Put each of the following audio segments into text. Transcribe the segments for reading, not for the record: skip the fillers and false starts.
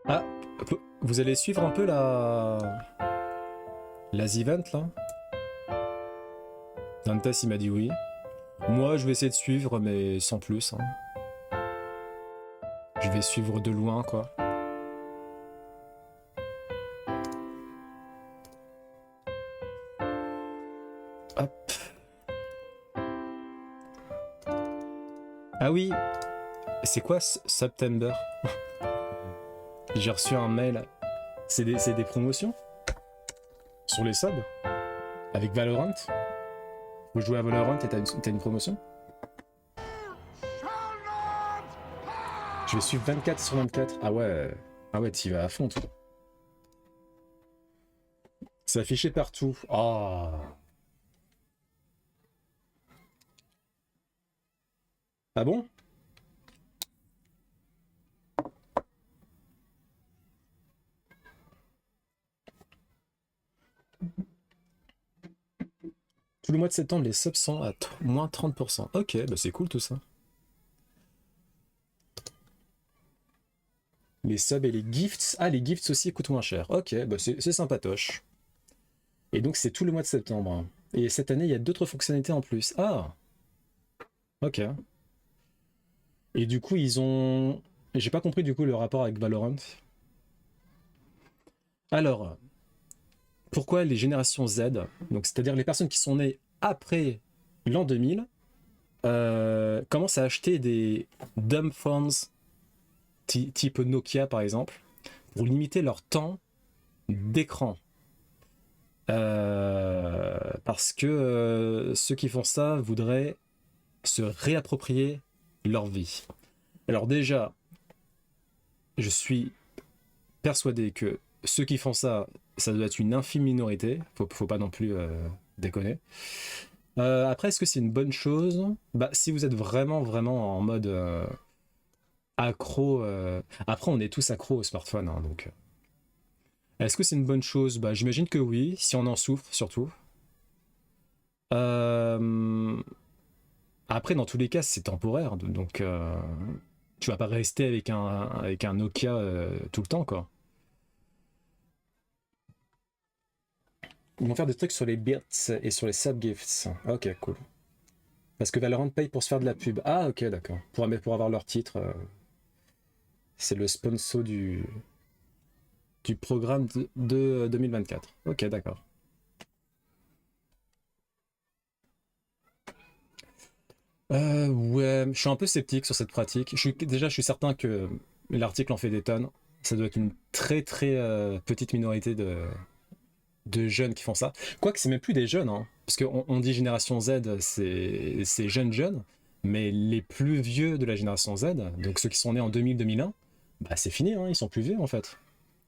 Ah, vous allez suivre un peu la event là? Dantas il m'a dit oui. Moi je vais essayer de suivre mais sans plus, hein. Je vais suivre de loin quoi. Hop. Ah oui, c'est quoi September? J'ai reçu un mail. C'est des promotions sur les subs avec Valorant. Vous jouez à Valorant et t'as une promotion? Je vais suivre 24 sur 24. Ah ouais. Ah ouais, t'y vas à fond toi. C'est affiché partout. Ah. Ah bon? Tout le mois de septembre, les subs sont à moins 30%. Ok, bah c'est cool tout ça. Les subs et les gifts. Ah, les gifts aussi coûtent moins cher. Ok, bah c'est sympatoche. Et donc c'est tout le mois de septembre. Et cette année, il y a d'autres fonctionnalités en plus. Ah, ok. Et du coup, ils ont... J'ai pas compris du coup le rapport avec Valorant. Alors, pourquoi les générations Z, donc c'est-à-dire les personnes qui sont nées après l'an 2000, commencent à acheter des dumb phones type Nokia par exemple, pour limiter leur temps d'écran. Parce que ceux qui font ça voudraient se réapproprier leur vie. Alors déjà, je suis persuadé que ceux qui font ça, ça doit être une infime minorité. Faut pas non plus déconner. Après, est-ce que c'est une bonne chose? Bah, si vous êtes vraiment en mode accro. Après, on est tous accros au smartphone, hein, donc. Est-ce que c'est une bonne chose? Bah, j'imagine que oui, si on en souffre surtout. Euh, Après, dans tous les cas, c'est temporaire, donc tu vas pas rester avec un Nokia tout le temps, quoi. Ils vont faire des trucs sur les bits et sur les subgifts. Ok, cool. Parce que Valorant paye pour se faire de la pub. Ah, ok, d'accord. Pour avoir leur titre, c'est le sponsor du programme de 2024. Ok, d'accord. Ouais, je suis un peu sceptique sur cette pratique. Déjà, je suis certain que l'article en fait des tonnes. Ça doit être une très petite minorité de jeunes qui font ça. Quoique, c'est même plus des jeunes, hein. Parce qu'on dit génération Z, c'est jeunes, mais les plus vieux de la génération Z, donc ceux qui sont nés en 2000-2001, bah c'est fini, hein, ils sont plus vieux en fait.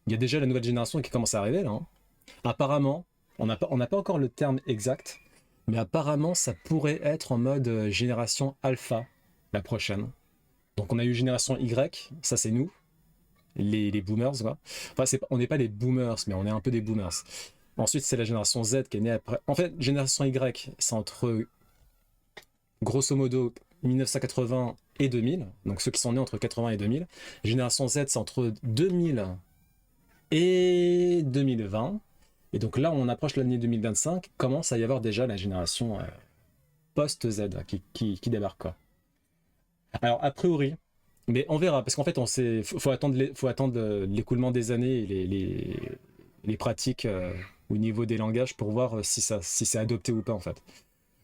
Il y a déjà la nouvelle génération qui commence à arriver là, hein. Apparemment, on n'a pas encore le terme exact, mais apparemment ça pourrait être en mode génération alpha la prochaine. Donc on a eu génération Y, ça c'est nous, les boomers, quoi. Enfin, on n'est pas les boomers, mais on est un peu des boomers. Ensuite, c'est la génération Z qui est née après. En fait, génération Y, c'est entre grosso modo 1980 et 2000, donc ceux qui sont nés entre 80 et 2000. Génération Z, c'est entre 2000 et 2020. Et donc là, on approche l'année 2025, commence à y avoir déjà la génération post-Z qui débarque, quoi. Alors, a priori, mais on verra, parce qu'en fait, faut attendre l'écoulement des années et les pratiques au niveau des langages pour voir si c'est adopté ou pas, en fait.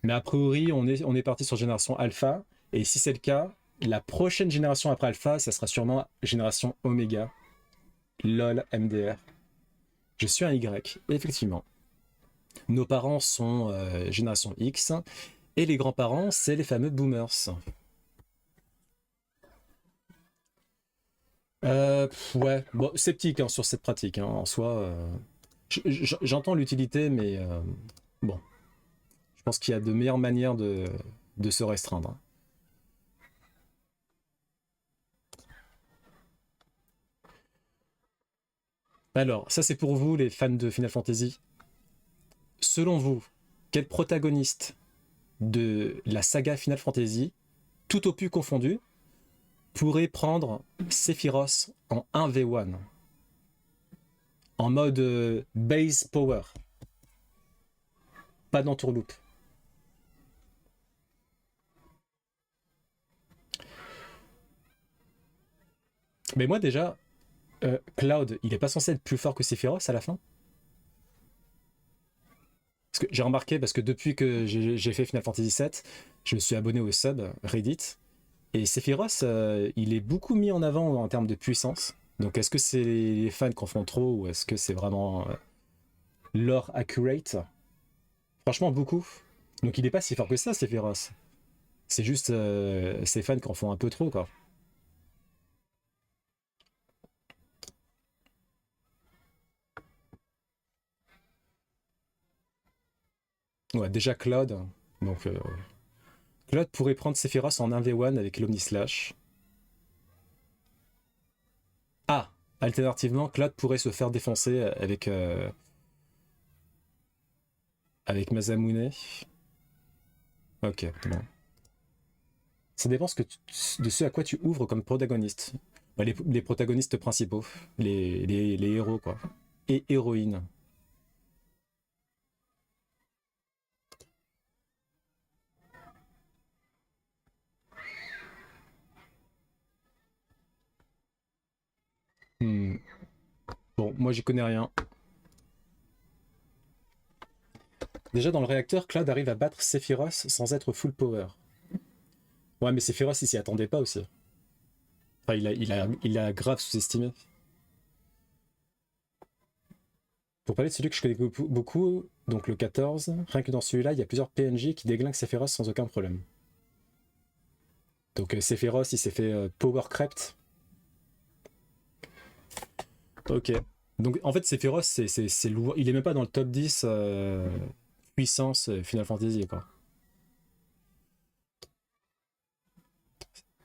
Mais a priori, on est parti sur génération alpha, et si c'est le cas, la prochaine génération après alpha, ça sera sûrement génération oméga. LOL MDR. Je suis un Y, effectivement. Nos parents sont génération X, et les grands-parents, c'est les fameux boomers. Ouais, bon, sceptique hein, sur cette pratique, hein, en soi. J'entends l'utilité, mais bon, je pense qu'il y a de meilleures manières de se restreindre, hein. Alors, ça c'est pour vous, les fans de Final Fantasy. Selon vous, quel protagoniste de la saga Final Fantasy, tout opus confondu, pourrait prendre Sephiroth en 1v1? en mode base power, pas d'entourloupe. Mais moi déjà, Cloud, il est pas censé être plus fort que Sephiroth à la fin? Parce que j'ai remarqué, parce que depuis que j'ai fait Final Fantasy VII, je me suis abonné au sub Reddit, et Sephiroth, il est beaucoup mis en avant en termes de puissance. Donc est-ce que c'est les fans qui en font trop, ou est-ce que c'est vraiment lore accurate? Franchement, beaucoup. Donc il est pas si fort que ça, Sephiroth. C'est juste ces fans qui en font un peu trop, quoi. Ouais, déjà Cloud. Donc Cloud pourrait prendre Sephiroth en 1v1 avec l'Omnislash. Ah, alternativement, Cloud pourrait se faire défoncer avec Masamune. Ok, bon. Ça dépend de ce à quoi tu ouvres comme protagoniste. Bah, les protagonistes principaux, les héros, quoi. Et héroïnes. Hmm. Bon, moi j'y connais rien. Déjà dans le réacteur, Cloud arrive à battre Sephiroth sans être full power. Ouais, mais Sephiroth il s'y attendait pas aussi. Enfin, il a grave sous-estimé. Pour parler de celui que je connais beaucoup, donc le 14, rien que dans celui-là, il y a plusieurs PNJ qui déglinguent Sephiroth sans aucun problème. Donc Sephiroth, il s'est fait power crept. Ok. Donc en fait, Sephiroth, c'est lourd. Il est même pas dans le top 10 puissance Final Fantasy, quoi.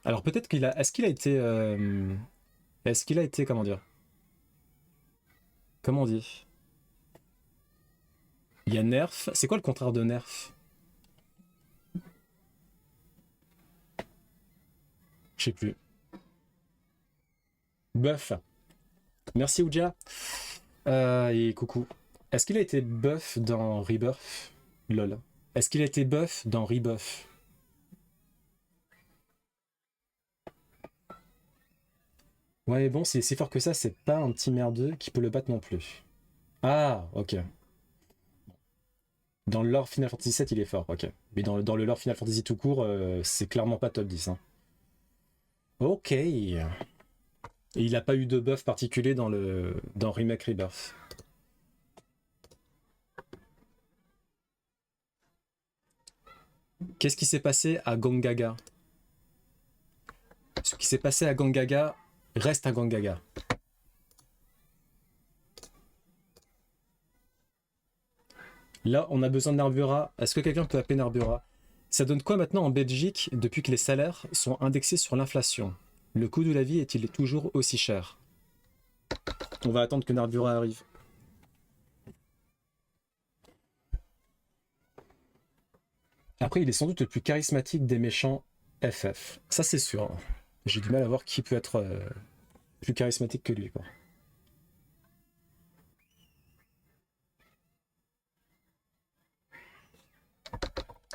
Alors peut-être qu'il a. Est-ce qu'il a été. Est-ce qu'il a été. Comment dire? Comment on dit? Il y a nerf. C'est quoi le contraire de nerf? Je sais plus. Buff. Merci Ouja. Et coucou. Est-ce qu'il a été buff dans Rebirth? Lol. Est-ce qu'il a été buff dans Rebirth? Ouais, bon, si c'est si fort que ça, c'est pas un petit merdeux qui peut le battre non plus. Ah, ok. Dans le lore Final Fantasy VII, il est fort, ok. Mais dans le lore Final Fantasy tout court, c'est clairement pas top 10. Hein. Ok. Et il a pas eu de buff particulier dans Remake Rebirth. Qu'est-ce qui s'est passé à Gongaga? Ce qui s'est passé à Gongaga reste à Gongaga. Là, on a besoin de Narbura. Est-ce que quelqu'un peut appeler Narbura? Ça donne quoi maintenant en Belgique depuis que les salaires sont indexés sur l'inflation? Le coût de la vie est-il toujours aussi cher? On va attendre que Narbura arrive. Après, il est sans doute le plus charismatique des méchants FF. Ça, c'est sûr. J'ai du mal à voir qui peut être plus charismatique que lui, quoi.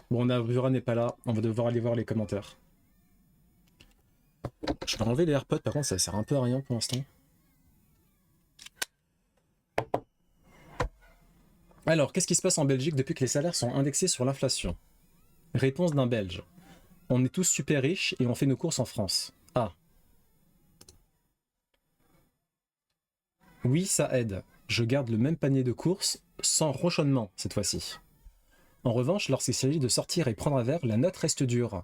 Bon, Narbura n'est pas là. On va devoir aller voir les commentaires. Je vais enlever les AirPods, par contre, ça sert un peu à rien pour l'instant. Alors, qu'est-ce qui se passe en Belgique depuis que les salaires sont indexés sur l'inflation? Réponse d'un Belge. On est tous super riches et on fait nos courses en France. Ah. Oui, ça aide. Je garde le même panier de courses, sans ronchonnement cette fois-ci. En revanche, lorsqu'il s'agit de sortir et prendre un verre, la note reste dure.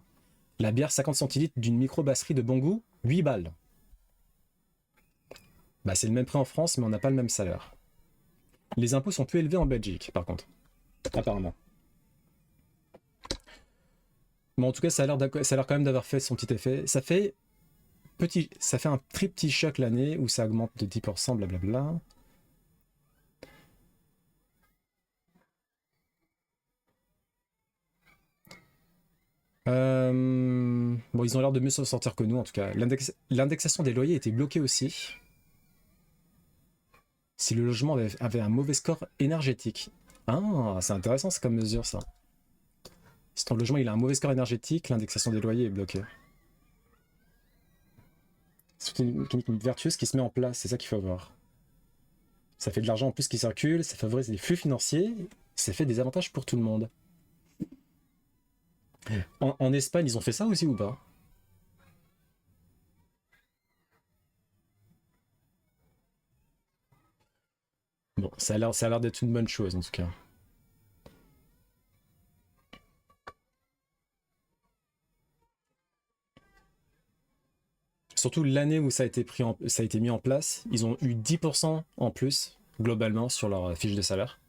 La bière 50 centilitres d'une microbrasserie de bon goût, 8 balles. Bah, c'est le même prix en France, mais on n'a pas le même salaire. Les impôts sont plus élevés en Belgique, par contre. Apparemment. Bon, en tout cas, ça a l'air quand même d'avoir fait son petit effet. Ça fait un très petit choc l'année où ça augmente de 10%, blablabla. Bon, ils ont l'air de mieux s'en sortir que nous, en tout cas. L'indexation des loyers était bloquée aussi. Si le logement avait un mauvais score énergétique. Ah, c'est intéressant, c'est comme mesure ça. Si ton logement il a un mauvais score énergétique, l'indexation des loyers est bloquée. C'est une mécanique vertueuse qui se met en place, c'est ça qu'il faut voir. Ça fait de l'argent en plus qui circule, ça favorise les flux financiers, ça fait des avantages pour tout le monde. En Espagne, ils ont fait ça aussi ou pas? Bon, ça a l'air d'être une bonne chose en tout cas. Surtout l'année où ça a été mis en place, ils ont eu 10% en plus globalement sur leur fiche de salaire.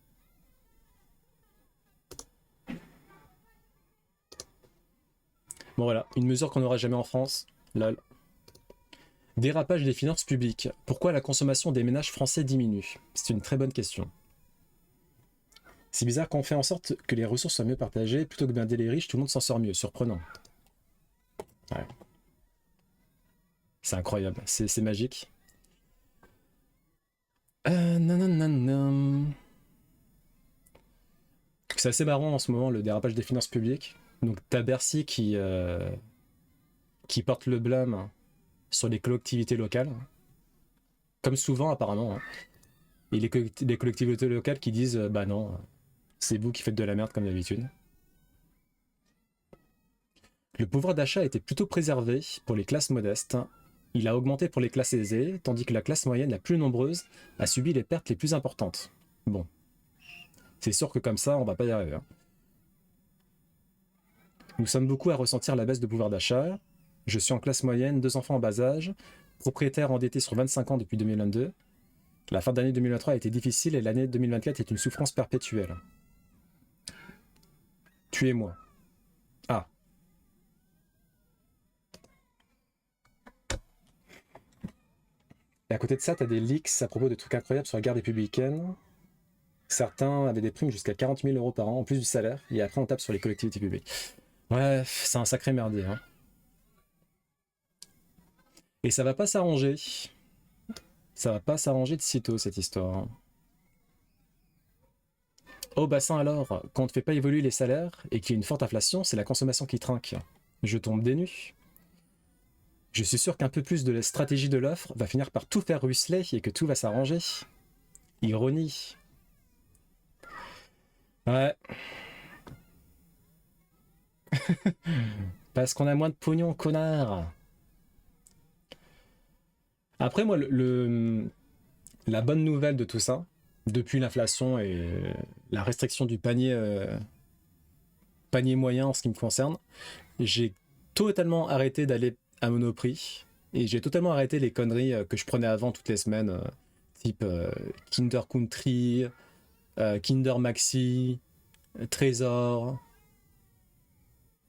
Bon voilà, une mesure qu'on n'aura jamais en France. Lol. Dérapage des finances publiques. Pourquoi la consommation des ménages français diminue? C'est une très bonne question. C'est bizarre qu'on fait en sorte que les ressources soient mieux partagées, plutôt que blinder les riches, tout le monde s'en sort mieux. Surprenant. Ouais. C'est incroyable, c'est magique. Nananana. C'est assez marrant en ce moment le dérapage des finances publiques. Donc t'as Bercy qui porte le blâme sur les collectivités locales, comme souvent apparemment, hein. Et les collectivités locales qui disent bah non, c'est vous qui faites de la merde comme d'habitude. Le pouvoir d'achat était plutôt préservé pour les classes modestes. Il a augmenté pour les classes aisées, tandis que la classe moyenne la plus nombreuse a subi les pertes les plus importantes. Bon. C'est sûr que comme ça, on va pas y arriver, hein. Nous sommes beaucoup à ressentir la baisse de pouvoir d'achat. Je suis en classe moyenne, 2 enfants en bas âge, propriétaire endetté sur 25 ans depuis 2022. La fin d'année 2023 a été difficile et l'année 2024 est une souffrance perpétuelle. Tuez-moi. Ah. Et à côté de ça, t'as des leaks à propos de trucs incroyables sur la garde républicaine. Certains avaient des primes jusqu'à 40 000 euros par an, en plus du salaire, et après on tape sur les collectivités publiques. Ouais, c'est un sacré merdier, hein. Et ça va pas s'arranger. Ça va pas s'arranger de sitôt, cette histoire, hein. Au bassin alors, quand on ne fait pas évoluer les salaires et qu'il y a une forte inflation, c'est la consommation qui trinque. Je tombe des nues. Je suis sûr qu'un peu plus de la stratégie de l'offre va finir par tout faire ruisseler et que tout va s'arranger. Ironie. Ouais. Parce qu'on a moins de pognon, connard. Après, moi, la bonne nouvelle de tout ça, depuis l'inflation et la restriction du panier moyen en ce qui me concerne, j'ai totalement arrêté d'aller à Monoprix et j'ai totalement arrêté les conneries que je prenais avant toutes les semaines, type Kinder Country, Kinder Maxi, Trésor.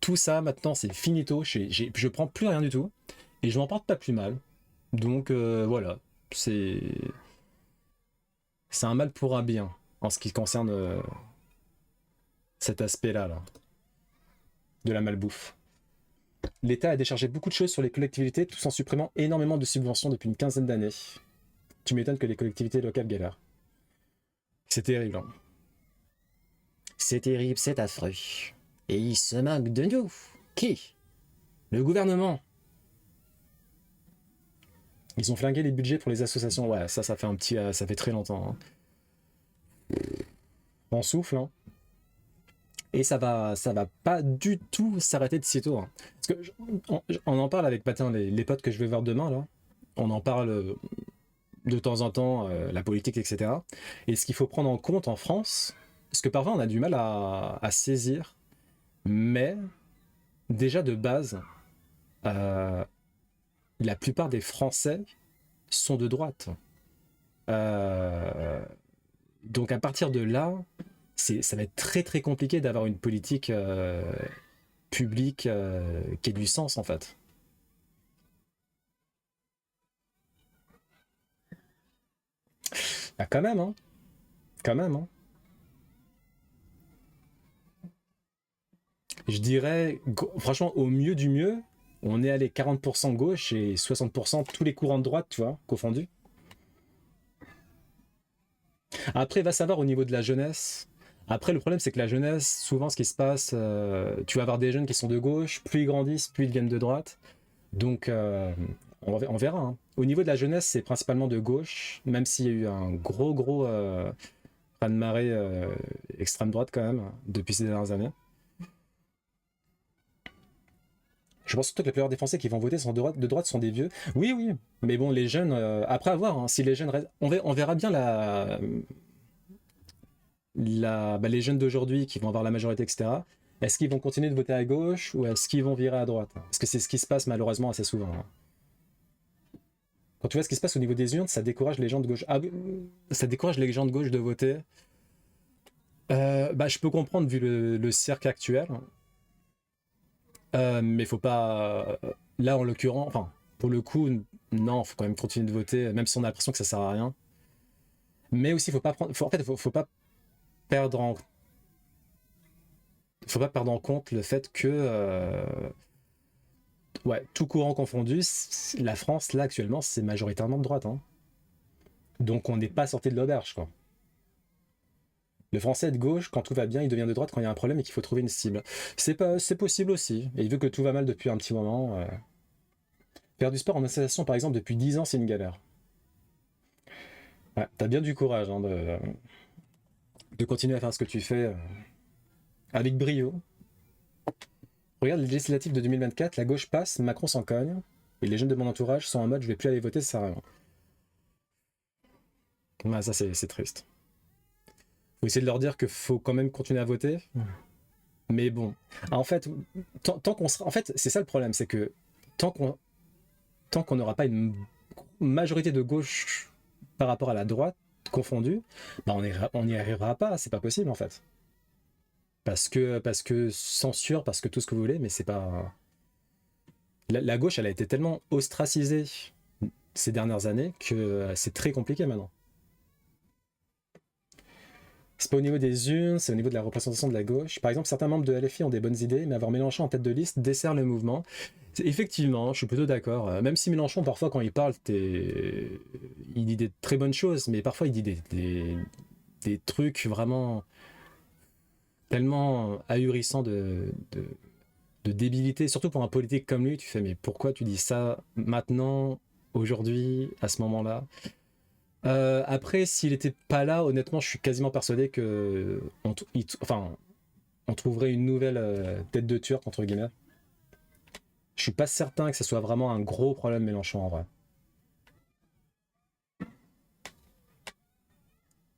Tout ça maintenant c'est finito, je prends plus rien du tout et je m'en porte pas plus mal. Donc voilà, c'est un mal pour un bien en ce qui concerne cet aspect-là là, de la malbouffe. L'État a déchargé beaucoup de choses sur les collectivités tout en supprimant énormément de subventions depuis une quinzaine d'années. Tu m'étonnes que les collectivités locales galèrent. C'est terrible, hein. C'est terrible, c'est affreux. Et ils se moquent de nous. Qui? Le gouvernement. Ils ont flingué les budgets pour les associations. Ouais, ça fait ça fait très longtemps, hein. On souffle, hein. Et ça va pas du tout s'arrêter de sitôt, hein. Parce que on en parle avec Patin, les potes que je vais voir demain là. On en parle de temps en temps, la politique, etc. Et ce qu'il faut prendre en compte en France, parce que parfois on a du mal à saisir, mais déjà de base, euh, la plupart des Français sont de droite. Euh, donc à partir de là, ça va être très très compliqué d'avoir une politique publique qui ait du sens en fait. Ah, quand même, hein. Quand même, hein. Je dirais, franchement, au mieux du mieux, on est allé 40% gauche et 60% tous les courants de droite, tu vois, confondus. Après, va savoir au niveau de la jeunesse. Après, le problème, c'est que la jeunesse, souvent, ce qui se passe, tu vas avoir des jeunes qui sont de gauche, plus ils grandissent, plus ils deviennent de droite. Donc, on verra, hein. Au niveau de la jeunesse, c'est principalement de gauche, même s'il y a eu un gros raz-de-marée extrême droite quand même, depuis ces dernières années. Je pense surtout que la plupart des Français qui vont voter sont de droite sont des vieux. Oui, oui, mais bon, les jeunes, après avoir, hein, si les jeunes restent, on verra bien les jeunes d'aujourd'hui qui vont avoir la majorité, etc. Est-ce qu'ils vont continuer de voter à gauche ou est-ce qu'ils vont virer à droite? Parce que c'est ce qui se passe malheureusement assez souvent, hein. Quand tu vois ce qui se passe au niveau des urnes, ça décourage les gens de gauche. Ah, ça décourage les gens de gauche de voter. Bah, je peux comprendre vu le cirque actuel. Mais faut pas. Là, en l'occurrence, enfin, pour le coup, non, faut quand même continuer de voter, même si on a l'impression que ça sert à rien. Mais aussi, faut pas prendre. En fait, faut pas perdre en. Faut pas perdre en compte le fait que. Ouais, tout courant confondu, la France, là, actuellement, c'est majoritairement de droite, hein. Donc, on n'est pas sorti de l'auberge, quoi. Le français est de gauche, quand tout va bien, il devient de droite quand il y a un problème et qu'il faut trouver une cible. C'est possible aussi. Et vu que tout va mal depuis un petit moment, faire du sport en association, par exemple, depuis 10 ans, c'est une galère. Ouais, t'as bien du courage hein, de continuer à faire ce que tu fais avec brio. Regarde les législatives de 2024, la gauche passe, Macron s'en cogne, et les jeunes de mon entourage sont en mode je vais plus aller voter, ça sert à rien. Ouais, ça c'est triste. Faut essayer de leur dire qu'il faut quand même continuer à voter. Mais bon, en fait, tant qu'on sera. En fait, c'est ça le problème, c'est que tant qu'on n'aura pas une majorité de gauche par rapport à la droite confondue, bah on n'y arrivera pas, c'est pas possible en fait. Parce que censure, parce que tout ce que vous voulez, mais c'est pas. La gauche, elle a été tellement ostracisée ces dernières années que c'est très compliqué maintenant. C'est pas au niveau des urnes, c'est au niveau de la représentation de la gauche. Par exemple, certains membres de LFI ont des bonnes idées, mais avoir Mélenchon en tête de liste dessert le mouvement. Effectivement, je suis plutôt d'accord. Même si Mélenchon, parfois, quand il parle, il dit des très bonnes choses, mais parfois, il dit des trucs vraiment tellement ahurissants de débilité. Surtout pour un politique comme lui, tu fais, mais pourquoi tu dis ça maintenant, aujourd'hui, à ce moment-là? Après, s'il était pas là, honnêtement, je suis quasiment persuadé que on trouverait une nouvelle tête de Turc, entre guillemets. Je suis pas certain que ce soit vraiment un gros problème Mélenchon en vrai.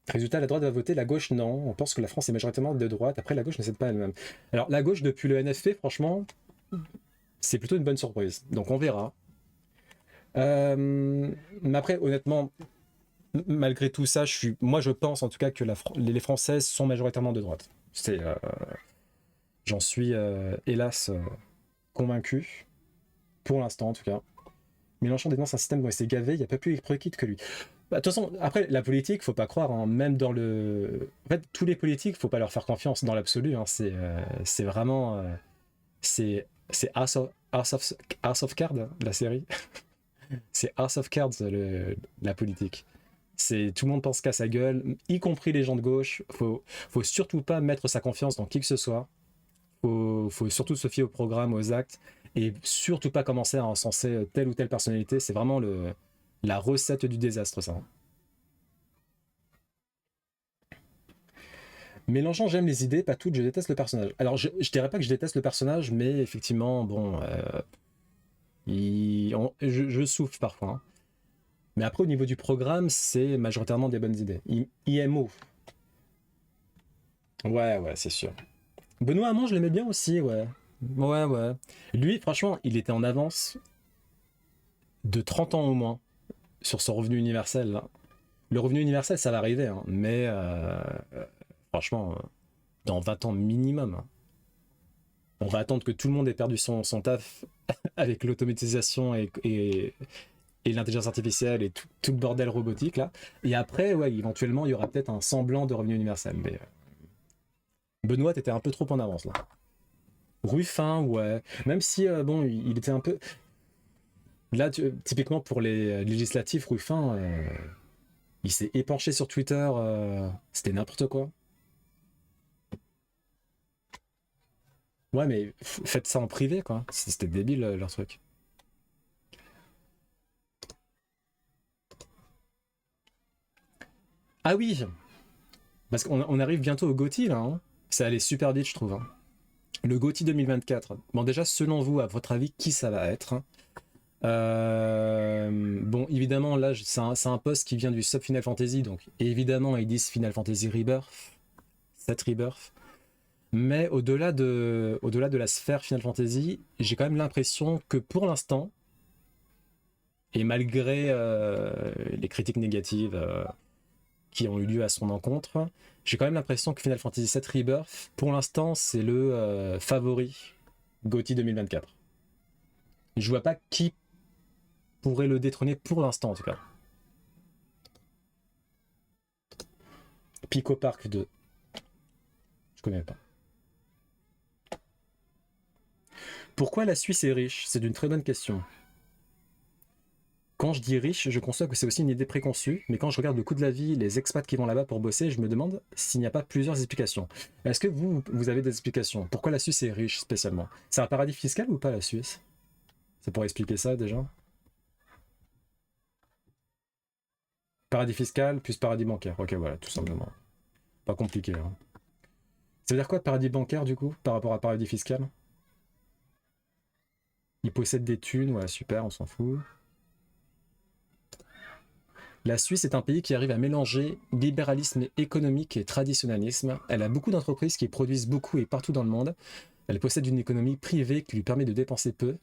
Résultat, la droite va voter, la gauche non. On pense que la France est majoritairement de droite. Après, la gauche ne cède pas elle-même. Alors, la gauche, depuis le NFP, franchement, c'est plutôt une bonne surprise. Donc, on verra. Mais après, honnêtement, malgré tout ça, moi, je pense en tout cas que les Françaises sont majoritairement de droite. J'en suis, hélas, convaincu. Pour l'instant, en tout cas. Mélenchon dénonce un système dont il s'est gavé, il n'y a pas plus hypocrite que lui. Bah, de toute façon, après, la politique, faut pas croire, hein, même dans le. En fait, tous les politiques, faut pas leur faire confiance dans l'absolu, hein, c'est vraiment. C'est House of Cards, la série. C'est House of Cards, la politique. Tout le monde pense qu'à sa gueule, y compris les gens de gauche. Faut surtout pas mettre sa confiance dans qui que ce soit. Faut surtout se fier au programme, aux actes, et surtout pas commencer à encenser telle ou telle personnalité. C'est vraiment la recette du désastre, ça. Mélenchon, j'aime les idées, pas toutes, je déteste le personnage. Alors, je dirais pas que je déteste le personnage, mais effectivement, bon, je souffle parfois, hein. Mais après, au niveau du programme, c'est majoritairement des bonnes idées. IMO. Ouais, c'est sûr. Benoît Hamon, je l'aimais bien aussi, ouais. Ouais. Lui, franchement, il était en avance de 30 ans au moins sur son revenu universel, là. Le revenu universel, ça va arriver, hein, mais franchement, dans 20 ans minimum, hein. On va attendre que tout le monde ait perdu son taf avec l'automatisation et l'intelligence artificielle et tout le bordel robotique, là. Et après, ouais, éventuellement, il y aura peut-être un semblant de revenu universel, mais Benoît, t'étais un peu trop en avance, là. Ruffin, ouais. Même si, bon, il était un peu... Là, typiquement pour les législatives, Ruffin, Il s'est épanché sur Twitter, c'était n'importe quoi. Ouais, mais faites ça en privé, quoi. C'était débile, leur truc. Ah oui, parce qu'on arrive bientôt au GOTY, là. Hein. Ça allait super vite, je trouve. Hein. Le GOTY 2024. Bon, déjà, selon vous, à votre avis, qui ça va être hein bon, évidemment, là, c'est un post qui vient du sub Final Fantasy, donc évidemment, ils disent Final Fantasy Rebirth, 7 Rebirth. Mais au-delà de la sphère Final Fantasy, j'ai quand même l'impression que pour l'instant, et malgré les critiques négatives qui ont eu lieu à son encontre, j'ai quand même l'impression que Final Fantasy VII Rebirth, pour l'instant, c'est le favori GOTY 2024. Je vois pas qui pourrait le détrôner pour l'instant, en tout cas. Pico Park 2. Je connais pas. Pourquoi la Suisse est riche? C'est une très bonne question. Quand je dis riche, je conçois que c'est aussi une idée préconçue, mais quand je regarde le coût de la vie, les expats qui vont là-bas pour bosser, je me demande s'il n'y a pas plusieurs explications. Est-ce que vous avez des explications? Pourquoi la Suisse est riche spécialement? C'est un paradis fiscal ou pas la Suisse? Ça pourrait expliquer ça déjà? Paradis fiscal plus paradis bancaire. Ok, voilà, tout simplement. Pas compliqué. Hein. Ça veut dire quoi paradis bancaire du coup, par rapport à paradis fiscal? Il possède des thunes, ouais, super, on s'en fout. La Suisse est un pays qui arrive à mélanger libéralisme économique et traditionnalisme. Elle a beaucoup d'entreprises qui produisent beaucoup et partout dans le monde. Elle possède une économie privée qui lui permet de dépenser peu,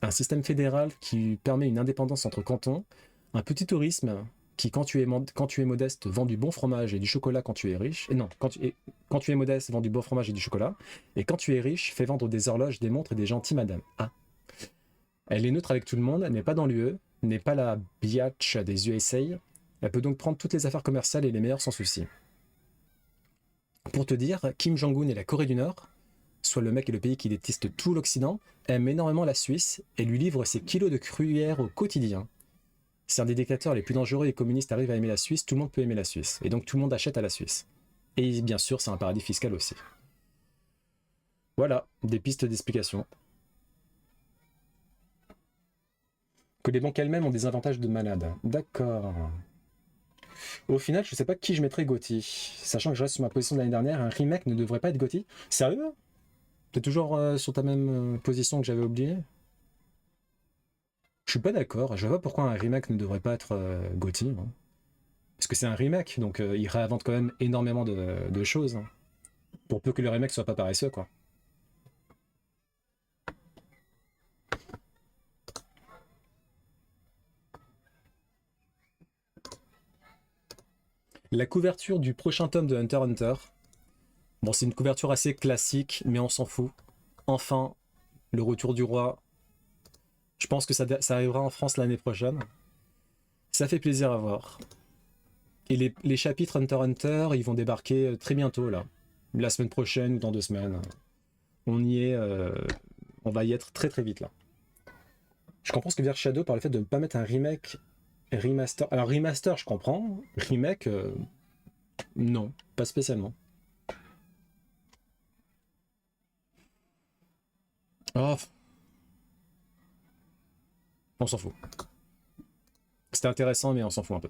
un système fédéral qui lui permet une indépendance entre cantons, un petit tourisme qui, quand tu es modeste, vend du bon fromage et du chocolat quand tu es riche. Et non, quand tu es modeste, vend du bon fromage et du chocolat. Et quand tu es riche, fait vendre des horloges, des montres et des gentilles madames. Ah. Elle est neutre avec tout le monde, n'est pas dans l'UE, n'est pas la biatch des USA. Elle peut donc prendre toutes les affaires commerciales et les meilleures sans souci. Pour te dire, Kim Jong-un et la Corée du Nord, soit le mec et le pays qui déteste tout l'Occident, aime énormément la Suisse et lui livre ses kilos de gruyère au quotidien. Si un des dictateurs les plus dangereux et communistes arrive à aimer la Suisse, tout le monde peut aimer la Suisse. Et donc tout le monde achète à la Suisse. Et bien sûr, c'est un paradis fiscal aussi. Voilà, des pistes d'explication. Que les banques elles-mêmes ont des avantages de malade. D'accord. Au final, je sais pas qui je mettrais GOTY. Sachant que je reste sur ma position de l'année dernière, un remake ne devrait pas être GOTY. Sérieux? T'es toujours sur ta même position que j'avais oublié? Je suis pas d'accord. Je vois pas pourquoi un remake ne devrait pas être GOTY. Hein. Parce que c'est un remake, donc il réinvente quand même énormément de choses. Hein. Pour peu que le remake soit pas paresseux, quoi. La couverture du prochain tome de Hunter x Hunter. Bon, c'est une couverture assez classique, mais on s'en fout. Enfin, le retour du roi. Je pense que ça arrivera en France l'année prochaine. Ça fait plaisir à voir. Et les chapitres Hunter x Hunter, ils vont débarquer très bientôt, là. La semaine prochaine ou dans 2 semaines. On y est. On va y être très très vite, là. Je comprends ce que veut dire Shadow par le fait de ne pas mettre un remake, remaster. Alors, remaster, je comprends. Remake, non, pas spécialement. Oh, on s'en fout. C'était intéressant, mais on s'en fout un peu.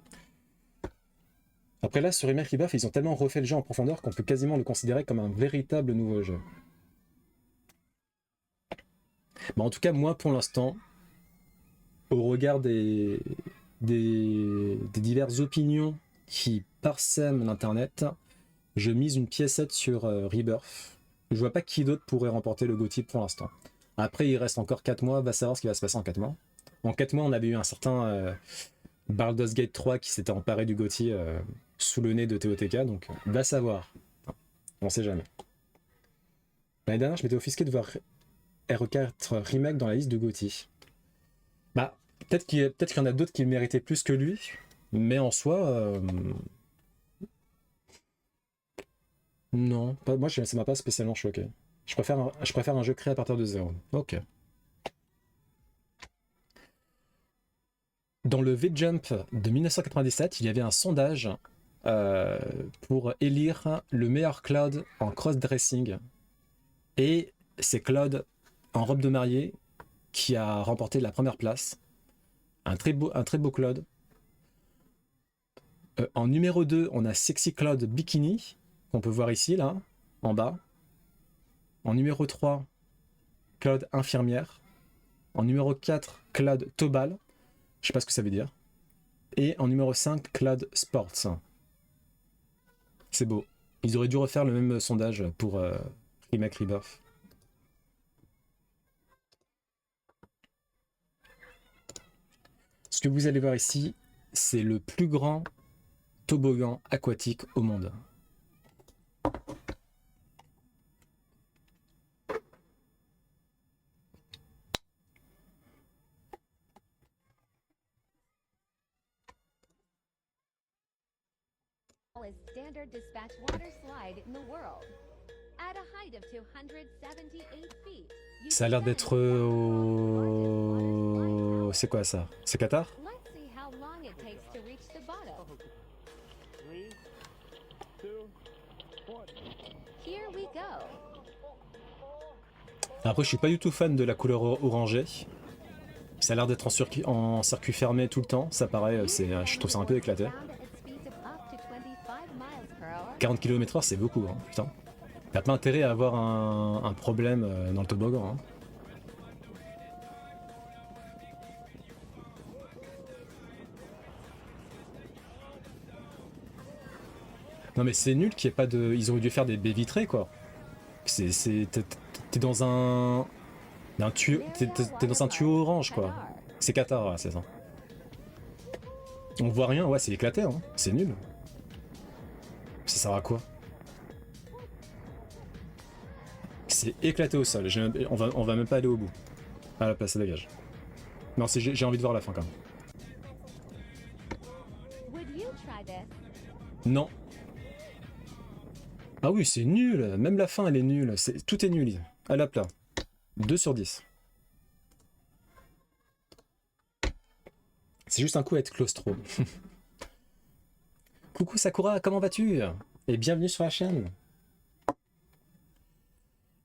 Après là, sur Remake Rebirth, ils ont tellement refait le jeu en profondeur qu'on peut quasiment le considérer comme un véritable nouveau jeu. Bon, en tout cas, moi, pour l'instant, au regard des diverses opinions qui parsèment l'internet, je mise une piécette sur Rebirth. Je vois pas qui d'autre pourrait remporter le GOTY pour l'instant. Après, il reste encore 4 mois, va savoir ce qui va se passer en 4 mois. En 4 mois, on avait eu un certain Baldur's Gate 3 qui s'était emparé du GOTY sous le nez de TOTK, donc va savoir. On sait jamais. L'année dernière, je m'étais offusqué de voir RE4 Remake dans la liste de GOTY. Bah, peut-être qu'il y en a d'autres qui le méritaient plus que lui, mais en soi, non. Moi, ça m'a pas spécialement choqué. Je préfère un jeu créé à partir de zéro. Ok. dans le V-Jump de 1997, il y avait un sondage pour élire le meilleur Cloud en cross-dressing. Et c'est Claude en robe de mariée qui a remporté la première place. Un très beau Claude. En numéro 2, on a Sexy Claude Bikini, qu'on peut voir ici, là, en bas. En numéro 3, Claude Infirmière. En numéro 4, Claude Tobal. Je sais pas ce que ça veut dire. Et en numéro 5, Claude Sports. C'est beau. Ils auraient dû refaire le même sondage pour Remake Rebirth. Ce que vous allez voir ici, c'est le plus grand toboggan aquatique au monde. Standard dispatch water slide in the world. At a height of 278 feet. Ça a l'air d'être au... C'est quoi ça? C'est Qatar? Let's see how long it takes to reach the bottom. 3, 2, 1. Here we go. Après, je suis pas du tout fan de la couleur orangée. Ça a l'air d'être en circuit fermé tout le temps. Ça paraît, je trouve ça un peu éclaté. Found at speeds of up to 25 miles per hour. 40 km/h, c'est beaucoup, hein, putain. T'as pas intérêt à avoir un problème dans le toboggan. Hein. Non mais c'est nul qu'il n'y ait pas de... Ils auraient dû faire des baies vitrées, quoi. T'es dans un tuyau, t'es dans un tuyau orange, quoi. C'est Qatar, ouais, c'est ça. On voit rien, ouais, c'est éclaté, hein. C'est nul. Ça sert à quoi? C'est éclaté au sol. On va même pas aller au bout. À la place, ça dégage. Non, j'ai envie de voir la fin quand même. Would you try this? Non. Ah oui, c'est nul. Même la fin, elle est nulle. Tout est nul. À la plat. 2 sur 10. C'est juste un coup à être claustro. Coucou Sakura, comment vas-tu? Et bienvenue sur la chaîne.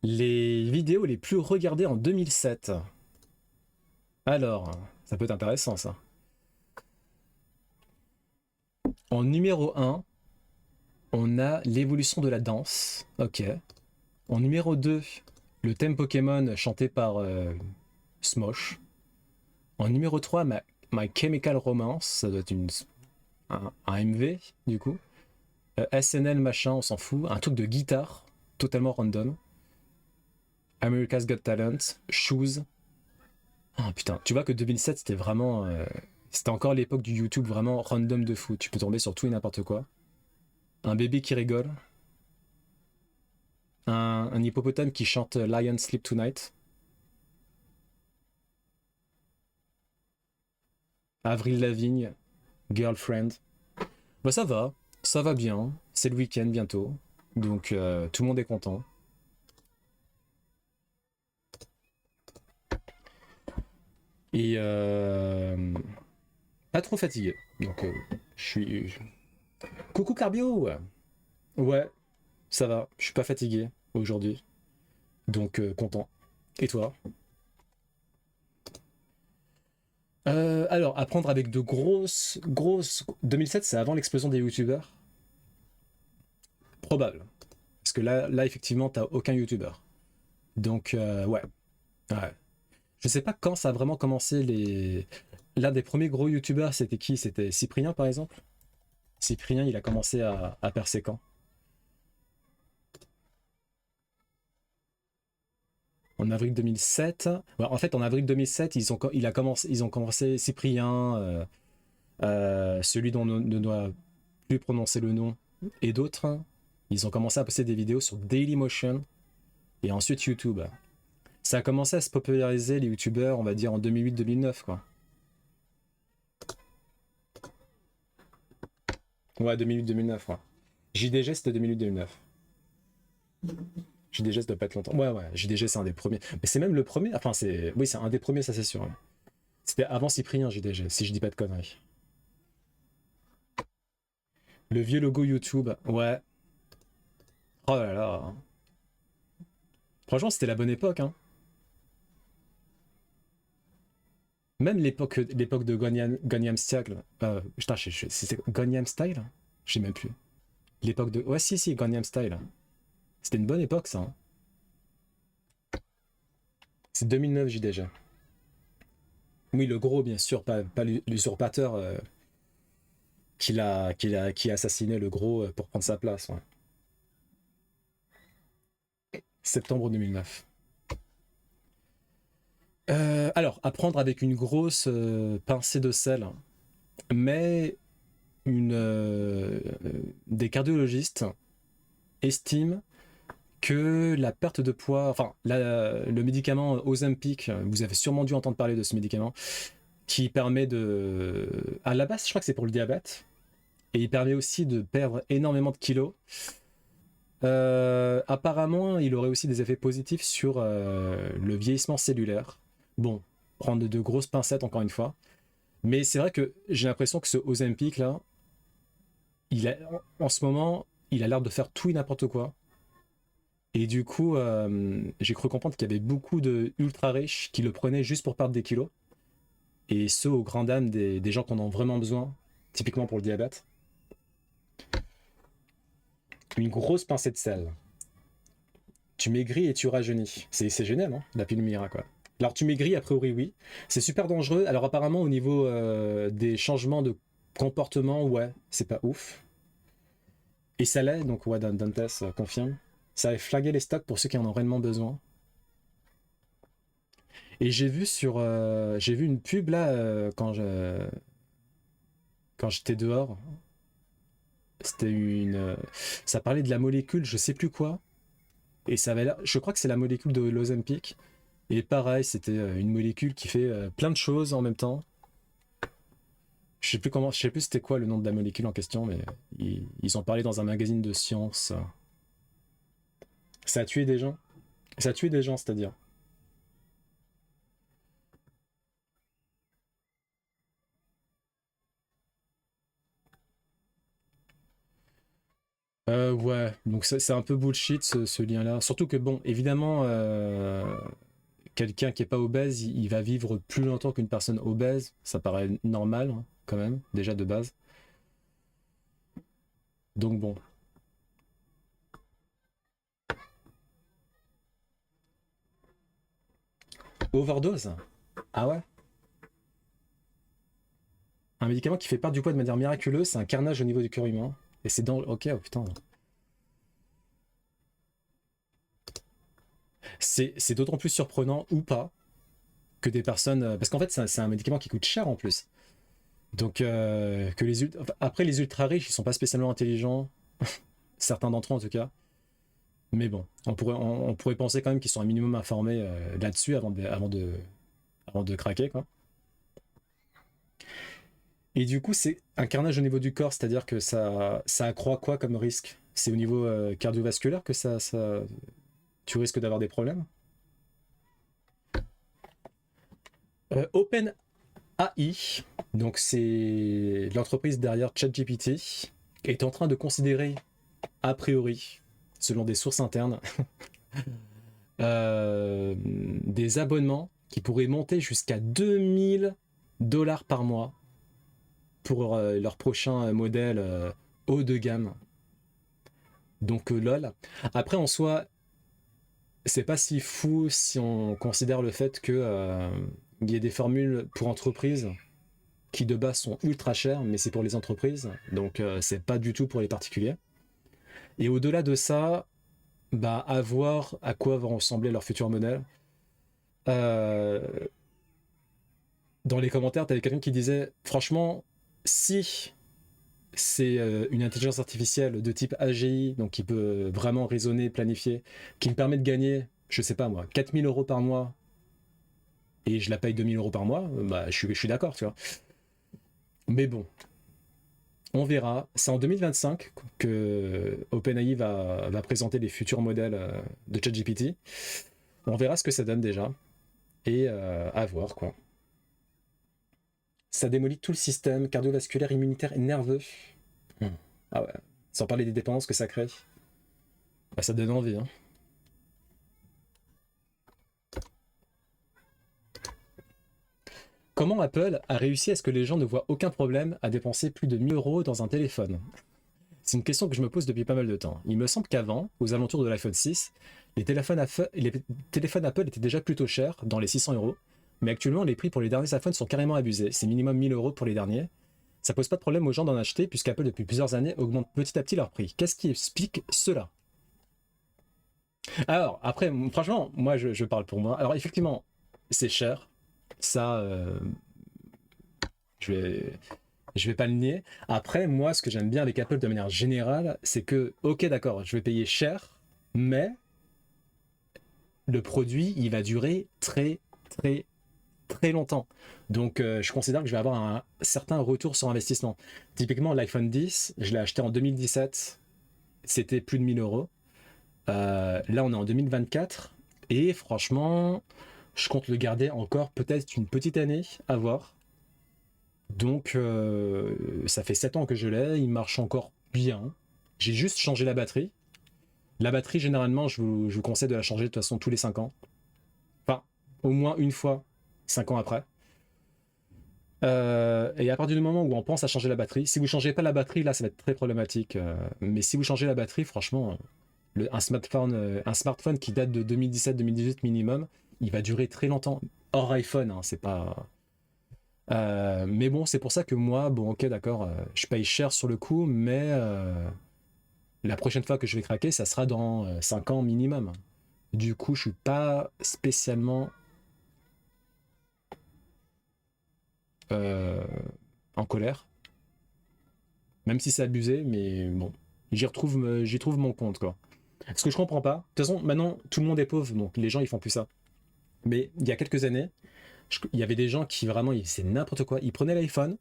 Les vidéos les plus regardées en 2007. Alors, ça peut être intéressant ça. En numéro 1, on a l'évolution de la danse. Ok. En numéro 2, le thème Pokémon chanté par Smosh. En numéro 3, My Chemical Romance. Ça doit être un MV du coup. SNL machin, on s'en fout. Un truc de guitare, totalement random. America's Got Talent, Shoes. Ah putain, tu vois que 2007 c'était vraiment... c'était encore l'époque du YouTube vraiment random de fou. Tu peux tomber sur tout et n'importe quoi. Un bébé qui rigole. Un hippopotame qui chante Lion Sleep Tonight. Avril Lavigne, Girlfriend. Bah ça va bien. C'est le week-end bientôt. Donc tout le monde est content. Et pas trop fatigué. Donc je suis... Coucou Carbio. Ouais, ça va. Je suis pas fatigué aujourd'hui. Donc content. Et toi? Alors, apprendre avec de grosses... 2007, c'est avant l'explosion des youtubeurs? Probable. Parce que là effectivement, t'as aucun youtubeur. Donc, ouais. Je sais pas quand ça a vraiment commencé L'un des premiers gros youtubeurs, c'était qui? C'était Cyprien, par exemple? Cyprien, il a commencé à percer quand? En avril 2007. Ouais, en fait, en avril 2007, ils ont commencé Cyprien, celui dont on ne doit plus prononcer le nom, et d'autres. Ils ont commencé à poster des vidéos sur Dailymotion et ensuite YouTube. Ça a commencé à se populariser, les youtubeurs, on va dire en 2008-2009, quoi. Ouais, 2008-2009, ouais. JDG, c'était 2008-2009. JDG, ça doit pas être longtemps. Ouais, JDG, c'est un des premiers. Mais c'est même le premier. Enfin, oui, c'est un des premiers, ça c'est sûr. Ouais. C'était avant Cyprien JDG, si je dis pas de conneries. Le vieux logo YouTube, ouais. Oh là là. Franchement, c'était la bonne époque, hein. Même l'époque de Gangnam Style. Putain, c'était Gangnam Style? Je sais même plus. L'époque de. Ouais, si, Gangnam Style. C'était une bonne époque, ça, hein. C'est 2009 JDG. Oui, le gros, bien sûr, pas l'usurpateur qui a assassiné le gros pour prendre sa place. Ouais. Septembre 2009. Alors, à prendre avec une grosse pincée de sel, mais des cardiologistes estiment que la perte de poids, enfin, le médicament Ozempic, vous avez sûrement dû entendre parler de ce médicament, qui permet de... À la base, je crois que c'est pour le diabète, et il permet aussi de perdre énormément de kilos. Apparemment, il aurait aussi des effets positifs sur le vieillissement cellulaire. Bon, prendre de grosses pincettes encore une fois. Mais c'est vrai que j'ai l'impression que ce Ozempic là, en ce moment, il a l'air de faire tout et n'importe quoi. Et du coup, j'ai cru comprendre qu'il y avait beaucoup de ultra riches qui le prenaient juste pour perdre des kilos. Et ce, aux grandes dames des gens qui en ont vraiment besoin, typiquement pour le diabète. Une grosse pincée de sel. Tu maigris et tu rajeunis. C'est génial, hein, la pilule Mira, quoi. Alors tu maigris, a priori oui. C'est super dangereux. Alors apparemment au niveau des changements de comportement, ouais, c'est pas ouf. Et ça l'est, donc ouais, Dantes confirme. Ça avait flagué les stocks pour ceux qui en ont réellement besoin. Et j'ai vu une pub là quand j'étais dehors. Ça parlait de la molécule, je sais plus quoi. Et ça avait l'air, je crois que c'est la molécule de l'Ozempic. Et pareil, c'était une molécule qui fait plein de choses en même temps. Je sais plus c'était quoi le nom de la molécule en question, mais ils en parlaient dans un magazine de science. Ça a tué des gens. Ça a tué des gens, c'est-à-dire. Ouais, donc c'est un peu bullshit ce lien-là. Surtout que bon, évidemment, quelqu'un qui est pas obèse, il va vivre plus longtemps qu'une personne obèse. Ça paraît normal, hein, quand même, déjà de base. Donc bon. Overdose? Ah ouais? Un médicament qui fait perdre du poids de manière miraculeuse, c'est un carnage au niveau du cœur humain. Et c'est dans... Ok, oh putain. C'est d'autant plus surprenant, ou pas, que des personnes... Parce qu'en fait, c'est un médicament qui coûte cher en plus. Donc, après, les ultra riches, ils sont pas spécialement intelligents. Certains d'entre eux, en tout cas. Mais bon, on pourrait penser quand même qu'ils sont un minimum informés là-dessus avant de craquer, quoi. Et du coup, c'est un carnage au niveau du corps, c'est-à-dire que ça accroît quoi comme risque? C'est au niveau cardiovasculaire que tu risques d'avoir des problèmes? OpenAI, donc c'est l'entreprise derrière ChatGPT, est en train de considérer, a priori, selon des sources internes, des abonnements qui pourraient monter jusqu'à 2000 $ par mois pour leur prochain modèle haut de gamme. Donc lol. Après en soi, c'est pas si fou si on considère le fait que il y ait des formules pour entreprises qui de base sont ultra chères, mais c'est pour les entreprises, donc c'est pas du tout pour les particuliers. Et au-delà de ça, bah à voir à quoi va ressembler leur futur modèle. Euh, Dans les commentaires, t'avais quelqu'un qui disait franchement, si c'est une intelligence artificielle de type AGI, donc qui peut vraiment raisonner, planifier, qui me permet de gagner, je sais pas moi, 4000 € par mois, et je la paye 2000 € par mois, bah je suis d'accord, tu vois. Mais bon, on verra. C'est en 2025 que OpenAI va présenter les futurs modèles de ChatGPT. On verra ce que ça donne déjà, et à voir, quoi. Ça démolit tout le système cardiovasculaire, immunitaire et nerveux. Ah ouais. Sans parler des dépendances que ça crée. Bah, ça donne envie, hein. Comment Apple a réussi à ce que les gens ne voient aucun problème à dépenser plus de 1000 € dans un téléphone? C'est une question que je me pose depuis pas mal de temps. Il me semble qu'avant, aux alentours de l'iPhone 6, les téléphones Apple étaient déjà plutôt chers, dans les 600 €, mais actuellement les prix pour les derniers iPhones sont carrément abusés. C'est minimum 1000 € pour les derniers. Ça pose pas de problème aux gens d'en acheter, puisqu'Apple depuis plusieurs années augmente petit à petit leur prix. Qu'est-ce qui explique cela? Alors, après, franchement, moi je parle pour moi. Alors effectivement, c'est cher. Ça, je vais pas le nier. Après, moi, ce que j'aime bien avec Apple de manière générale, c'est que, ok, d'accord, je vais payer cher, mais le produit, il va durer très, très, très longtemps. Donc, je considère que je vais avoir un certain retour sur investissement. Typiquement, l'iPhone 10, je l'ai acheté en 2017, c'était plus de 1000 €. Là, on est en 2024, et franchement, je compte le garder encore peut-être une petite année à voir. Donc, ça fait 7 ans que je l'ai, il marche encore bien. J'ai juste changé la batterie. La batterie, généralement, je vous conseille de la changer de toute façon tous les 5 ans. Enfin, au moins une fois, 5 ans après. Et à partir du moment où on pense à changer la batterie, si vous ne changez pas la batterie, là, ça va être très problématique. Mais si vous changez la batterie, franchement, un smartphone qui date de 2017-2018 minimum, il va durer très longtemps. Hors iPhone, hein, c'est pas... mais bon, c'est pour ça que moi, bon, ok, d'accord, je paye cher sur le coup, mais la prochaine fois que je vais craquer, ça sera dans 5 ans minimum. Du coup, je suis pas spécialement en colère, même si c'est abusé, mais bon, j'y trouve mon compte, quoi. Ce que je comprends pas, de toute façon, maintenant, tout le monde est pauvre, donc les gens, ils font plus ça. Mais il y a quelques années, il y avait des gens qui vraiment, c'est n'importe quoi. Ils prenaient l'iPhone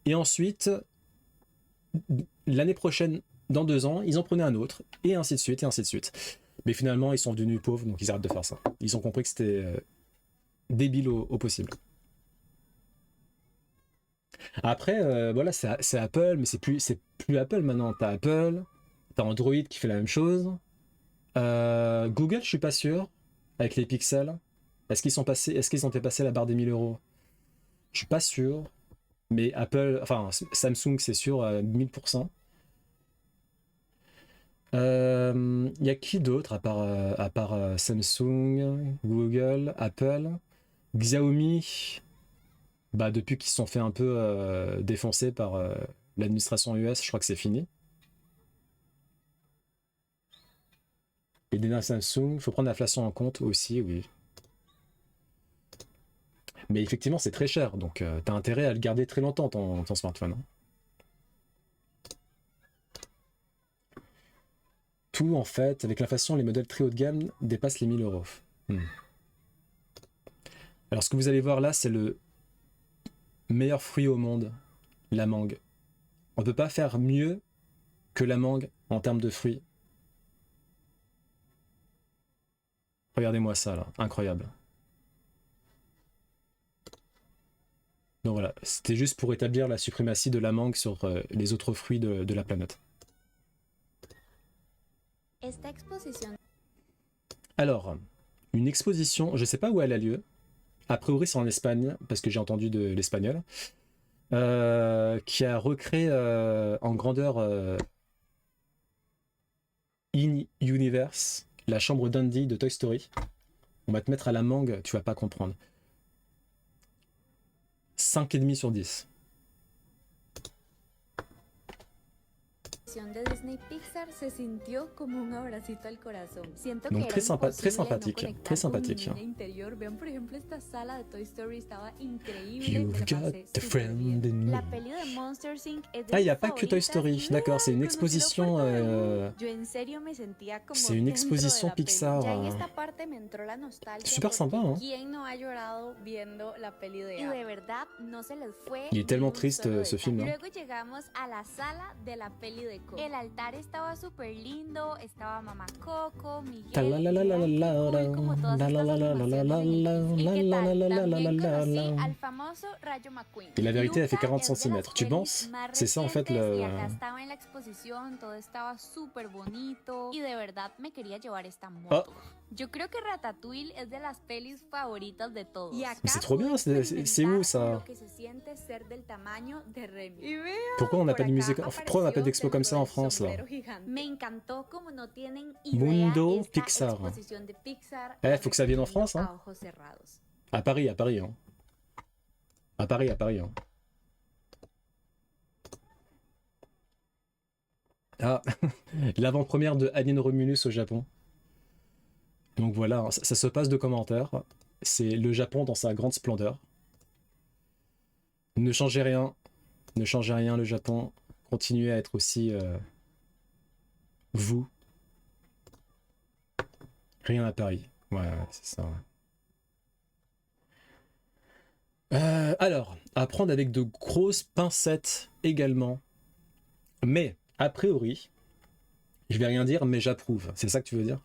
et ensuite, l'année prochaine, dans 2 ans, ils en prenaient un autre et ainsi de suite et ainsi de suite. Mais finalement, ils sont devenus pauvres, donc ils arrêtent de faire ça. Ils ont compris que c'était débile au possible. Après, voilà, c'est Apple, mais c'est plus Apple maintenant. T'as Apple, t'as Android qui fait la même chose. Google, je suis pas sûr avec les pixels. Est-ce qu'ils ont fait passer la barre des 1000 €? Je suis pas sûr. Mais Apple, enfin Samsung, c'est sûr, 1000%. Il y a qui d'autre à part Samsung, Google, Apple, Xiaomi? Bah, depuis qu'ils se sont fait un peu défoncer par l'administration US, je crois que c'est fini. Les derniers Samsung, il faut prendre l'inflation en compte aussi, oui. Mais effectivement, c'est très cher, donc t'as intérêt à le garder très longtemps, ton smartphone, hein. Tout, en fait, avec l'inflation, les modèles très haut de gamme dépassent les 1000 €. Alors, ce que vous allez voir là, c'est le meilleur fruit au monde, la mangue. On ne peut pas faire mieux que la mangue en termes de fruits. Regardez-moi ça, là, incroyable. Donc voilà, c'était juste pour établir la suprématie de la mangue sur les autres fruits de la planète. Alors, une exposition, je ne sais pas où elle a lieu. A priori, c'est en Espagne, parce que j'ai entendu de l'espagnol, qui a recréé en grandeur in-universe la chambre d'Andy de Toy Story. On va te mettre à la mangue, tu vas pas comprendre. 5,5 sur 10. De Disney Pixar se sintió como un abracito al corazón. Siento Donc que très era sympa, très imposible sympathique, no très conectar con mi sympathique. niña interior. Vean por ejemplo esta sala de Toy Story estaba increíble. You've Me la got pasé the súper friend bien. in La me. peli de Monsters Inc. es de Ah, il n'y mis a pas que Toy favoritas Story, y d'accord, c'est une conocí el exposition. aeropuerto de Yo en serio me sentía como C'est une dentro de exposition la peli. Pixar. Ya en esta parte me entró la nostalgia Super sympa, porque hein. quién no ha llorado viendo la peli de Up. Y de verdad no se les fue Il est ni tellement un triste solo ce detalle. film. Hein. Luego llegamos a la sala de la peli de Neko. El altar estaba súper lindo, estaba Mamá Coco, Miguel, Talalalalala, cool como todas estas animaciones de X. ¿Y qué tal? También conocí al famoso Rayo McQueen. Et la vérité, elle fait Luca 40 es de las centimètres. Tu pelis penses? más C'est ça en fait recientes y le... acá estaba en la exposición, todo estaba súper bonito y de verdad me quería llevar esta moto. Yo creo que Ratatouille es de las pelis favoritas de todos. Y acá C'est trop bien, pude c'est où experimentar ça? lo que se siente ser del tamaño de Remy. Y vea, Pourquoi on n'a por pas de musée... acá Pourquoi on n'a pas apareció d'expo comme ça en dentro del France là? sombrero gigante. Me encantó como no tienen idea Mundo esta Pixar. exposición de Pixar. Eh, La faut que ça vienne en recomiendo France, hein. a ojos cerrados. À Paris, hein. À Paris, hein. Ah, l'avant-première de Alien Romulus au Japon. Donc voilà, ça se passe de commentaires. C'est le Japon dans sa grande splendeur. Ne changez rien. Ne changez rien, le Japon. Continuez à être aussi vous. Rien à Paris. Ouais, c'est ça. Alors, à prendre avec de grosses pincettes également. Mais, a priori, je vais rien dire, mais j'approuve. C'est ça que tu veux dire?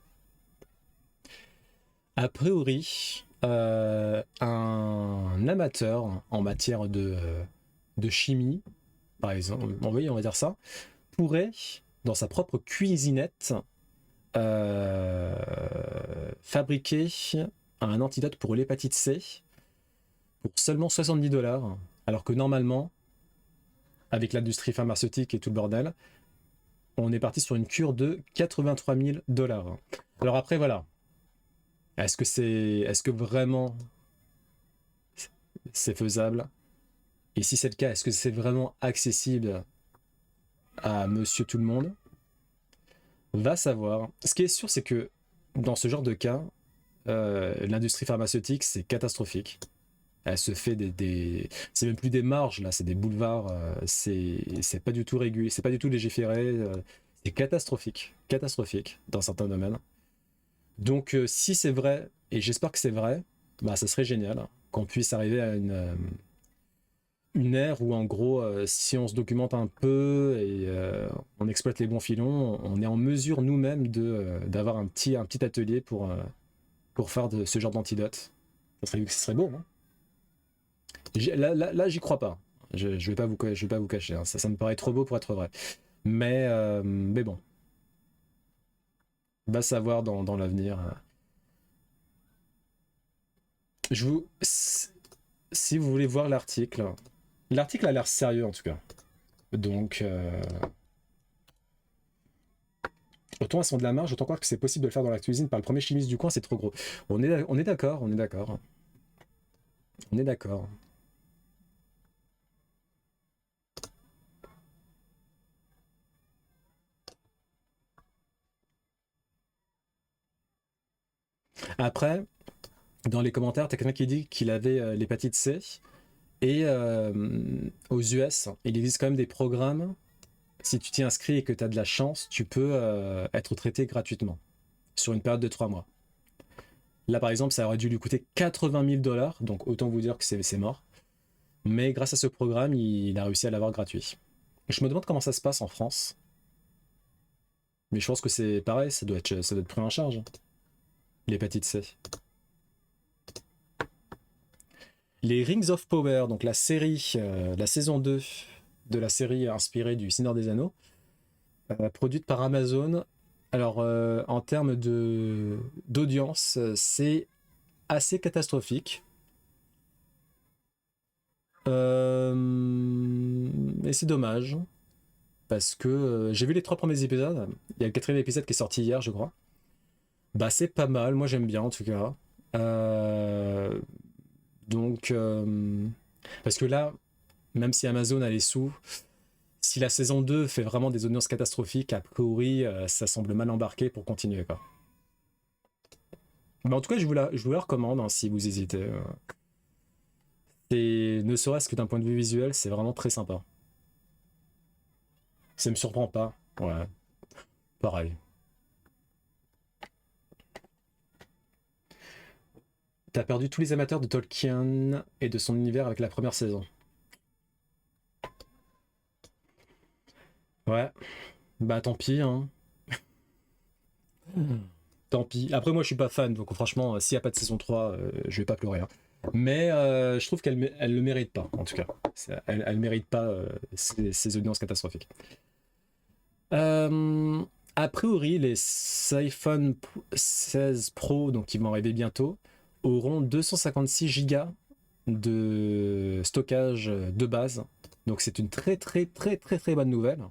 A priori, un amateur en matière de chimie, par exemple, on va dire ça, pourrait, dans sa propre cuisinette, fabriquer un antidote pour l'hépatite C pour seulement 70$, alors que normalement, avec l'industrie pharmaceutique et tout le bordel, on est parti sur une cure de 83 000$. Alors après, voilà. Est-ce que vraiment c'est faisable? Et si c'est le cas, est-ce que c'est vraiment accessible à monsieur tout le monde? Va savoir. Ce qui est sûr, c'est que dans ce genre de cas, l'industrie pharmaceutique, c'est catastrophique. Elle se fait c'est même plus des marges, là, c'est des boulevards, c'est pas du tout régulé, c'est pas du tout légiféré, c'est catastrophique dans certains domaines. Donc si c'est vrai, et j'espère que c'est vrai, bah ça serait génial qu'on puisse arriver à une ère où en gros, si on se documente un peu et on exploite les bons filons, on est en mesure nous-mêmes d'avoir un petit atelier pour faire ce genre d'antidote. Ce serait beau, hein. Là, j'y crois pas. Je vais pas vous cacher, hein. Ça me paraît trop beau pour être vrai. Mais bon. Va savoir dans l'avenir. Si vous voulez voir l'article a l'air sérieux en tout cas. Donc, autant elles sont de la marge, autant croire que c'est possible de le faire dans la cuisine par le premier chimiste du coin, c'est trop gros. On est d'accord. Après, dans les commentaires, t'as quelqu'un qui dit qu'il avait l'hépatite C et aux US, il existe quand même des programmes. Si tu t'y inscris et que tu as de la chance, tu peux être traité gratuitement sur une période de 3 mois. Là, par exemple, ça aurait dû lui coûter 80 000$, donc autant vous dire que c'est mort. Mais grâce à ce programme, il a réussi à l'avoir gratuit. Je me demande comment ça se passe en France. Mais je pense que c'est pareil, ça doit être pris en charge. L'hépatite C. Les Rings of Power, donc la série, la saison 2 de la série inspirée du Seigneur des Anneaux, produite par Amazon. Alors, en termes d'audience, c'est assez catastrophique. Et c'est dommage. Parce que j'ai vu les 3 premiers épisodes. Il y a le 4e épisode qui est sorti hier, je crois. Bah, c'est pas mal. Moi, j'aime bien, en tout cas. Donc, parce que là, même si Amazon a les sous, si la saison 2 fait vraiment des audiences catastrophiques, a priori, ça semble mal embarqué pour continuer, quoi. Mais en tout cas, je vous la recommande, hein, si vous hésitez. Et ne serait-ce que d'un point de vue visuel, c'est vraiment très sympa. Ça me surprend pas. Ouais. Pareil. T'as perdu tous les amateurs de Tolkien et de son univers avec la première saison. Ouais. Bah tant pis, hein. Tant pis. Après, moi, je suis pas fan, donc franchement, s'il n'y a pas de saison 3, je vais pas pleurer, hein. Mais je trouve elle le mérite pas, en tout cas. Elle mérite pas ces audiences catastrophiques. A priori, les iPhone 16 Pro, donc qui vont arriver bientôt, auront 256 Go de stockage de base. Donc c'est une très très très très très bonne nouvelle.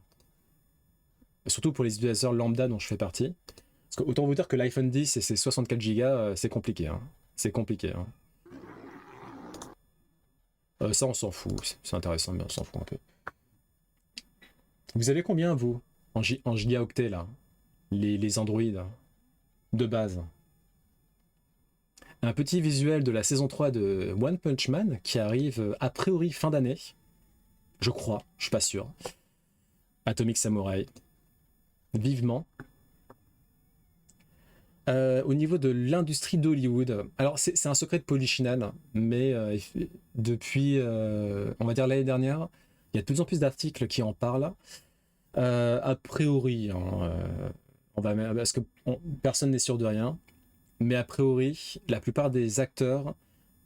Surtout pour les utilisateurs lambda dont je fais partie. Parce que autant vous dire que l'iPhone 10 et ses 64 Go, c'est compliqué, hein. C'est compliqué, hein. Ça on s'en fout, c'est intéressant, mais on s'en fout un peu. Vous avez combien vous en gigaoctets là, les Android de base? Un petit visuel de la saison 3 de One Punch Man qui arrive a priori fin d'année. Je crois, je suis pas sûr. Atomic Samurai. Vivement. Au niveau de l'industrie d'Hollywood, alors c'est un secret de Polichinelle, mais depuis, on va dire l'année dernière, il y a de plus en plus d'articles qui en parlent. A priori, hein, parce que personne n'est sûr de rien, mais a priori, la plupart des acteurs,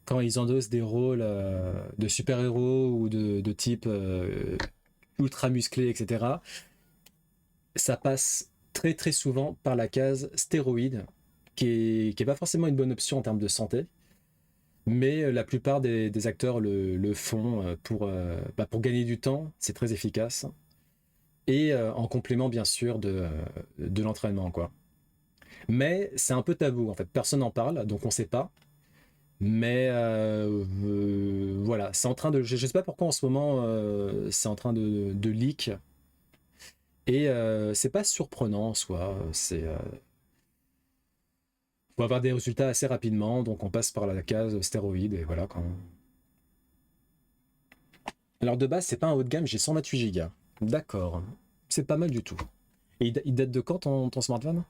quand ils endossent des rôles de super-héros ou de type ultra musclé, etc., ça passe très très souvent par la case stéroïde, qui est pas forcément une bonne option en termes de santé, mais la plupart des acteurs le font pour gagner du temps, c'est très efficace, et en complément bien sûr de l'entraînement, quoi. Mais c'est un peu tabou en fait, personne n'en parle, donc on sait pas. Mais voilà, c'est en train de. Je sais pas pourquoi en ce moment c'est en train de leak. Et c'est pas surprenant en soi. Faut avoir des résultats assez rapidement, donc on passe par la case stéroïde et voilà quand. Alors de base, c'est pas un haut de gamme, j'ai 128 Go. D'accord. C'est pas mal du tout. Et il date de quand ton smartphone?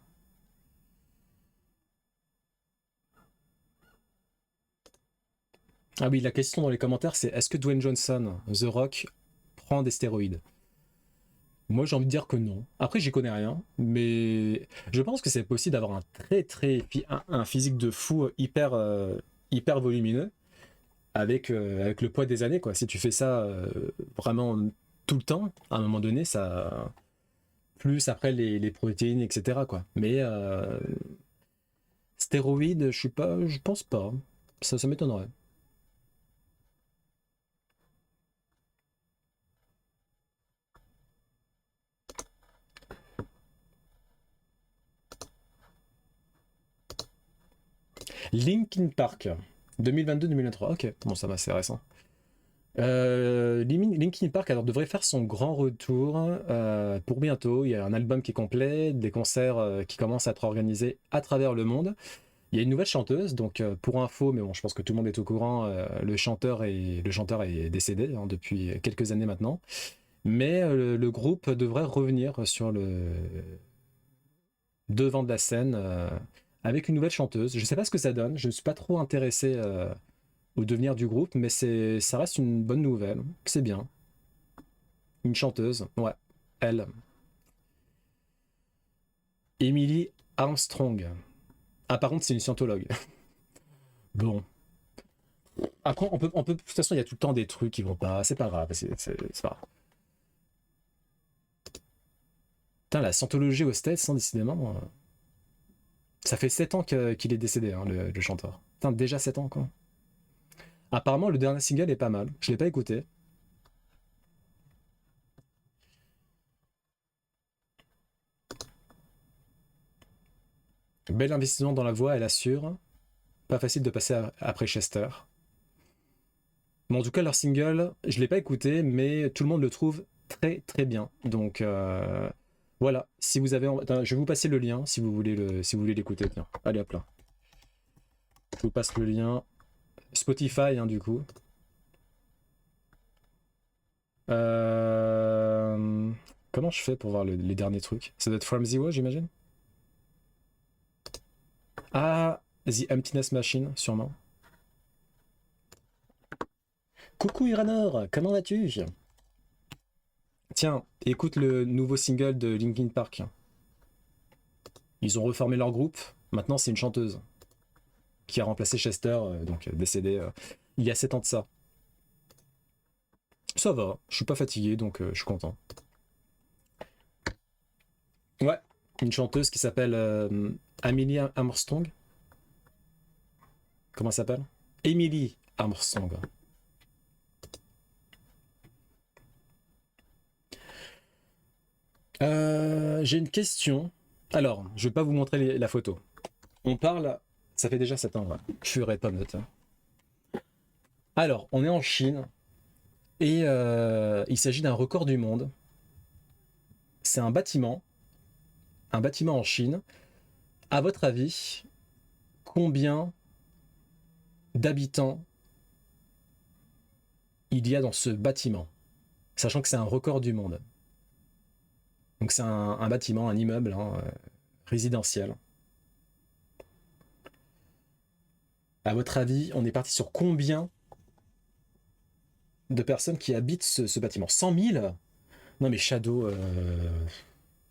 Ah oui, la question dans les commentaires, c'est est-ce que Dwayne Johnson, The Rock, prend des stéroïdes? Moi, j'ai envie de dire que non. Après, j'y connais rien, mais je pense que c'est possible d'avoir un un physique de fou hyper volumineux avec le poids des années, quoi. Si tu fais ça vraiment tout le temps, à un moment donné, ça plus après les protéines, etc., quoi. Mais stéroïdes, je pense pas. Ça m'étonnerait. Linkin Park, 2022-2023. Ok, bon, ça va, c'est récent. Linkin Park alors, devrait faire son grand retour pour bientôt. Il y a un album qui est complet, des concerts qui commencent à être organisés à travers le monde. Il y a une nouvelle chanteuse, donc pour info, mais bon, je pense que tout le monde est au courant, le chanteur est décédé hein, depuis quelques années maintenant. Mais le groupe devrait revenir sur le devant de la scène avec une nouvelle chanteuse. Je sais pas ce que ça donne, je ne suis pas trop intéressé au devenir du groupe, mais ça reste une bonne nouvelle, c'est bien. Une chanteuse, ouais, elle. Emily Armstrong. Ah, par contre, c'est une scientologue. Bon. Après, de toute façon, il y a tout le temps des trucs qui vont pas, c'est pas grave, c'est pas grave. Putain, la scientologie aux States, hein, décidément. Ça fait 7 ans qu'il est décédé, hein, le chanteur. Putain, déjà 7 ans, quoi. Apparemment, le dernier single est pas mal. Je l'ai pas écouté. Bel investissement dans la voix, elle assure. Pas facile de passer après Chester. Mais en tout cas, leur single, je l'ai pas écouté, mais tout le monde le trouve très très bien. Donc voilà, si vous avez, attends, je vais vous passer le lien si vous voulez l'écouter. Tiens, allez hop là. Je vous passe le lien. Spotify, hein, du coup. Comment je fais pour voir les derniers trucs? Ça doit être From Zero, j'imagine. Ah, The Emptiness Machine, sûrement. Coucou Iranor, comment vas-tu? Tiens, écoute le nouveau single de Linkin Park. Ils ont reformé leur groupe. Maintenant, c'est une chanteuse qui a remplacé Chester, donc décédé il y a 7 ans de ça. Ça va, je suis pas fatigué, donc je suis content. Ouais, une chanteuse qui s'appelle Amelie Armstrong. Comment elle s'appelle? Emily Armstrong. J'ai une question. Alors, je vais pas vous montrer la photo. On parle... Ça fait déjà 7 ans, ouais. Je suis red pomme. Alors, on est en Chine. Et il s'agit d'un record du monde. C'est un bâtiment en Chine. À votre avis, combien d'habitants il y a dans ce bâtiment? Sachant que c'est un record du monde. Donc c'est un bâtiment, un immeuble résidentiel. À votre avis, on est parti sur combien de personnes qui habitent ce bâtiment? 100 000? Non mais Shadow,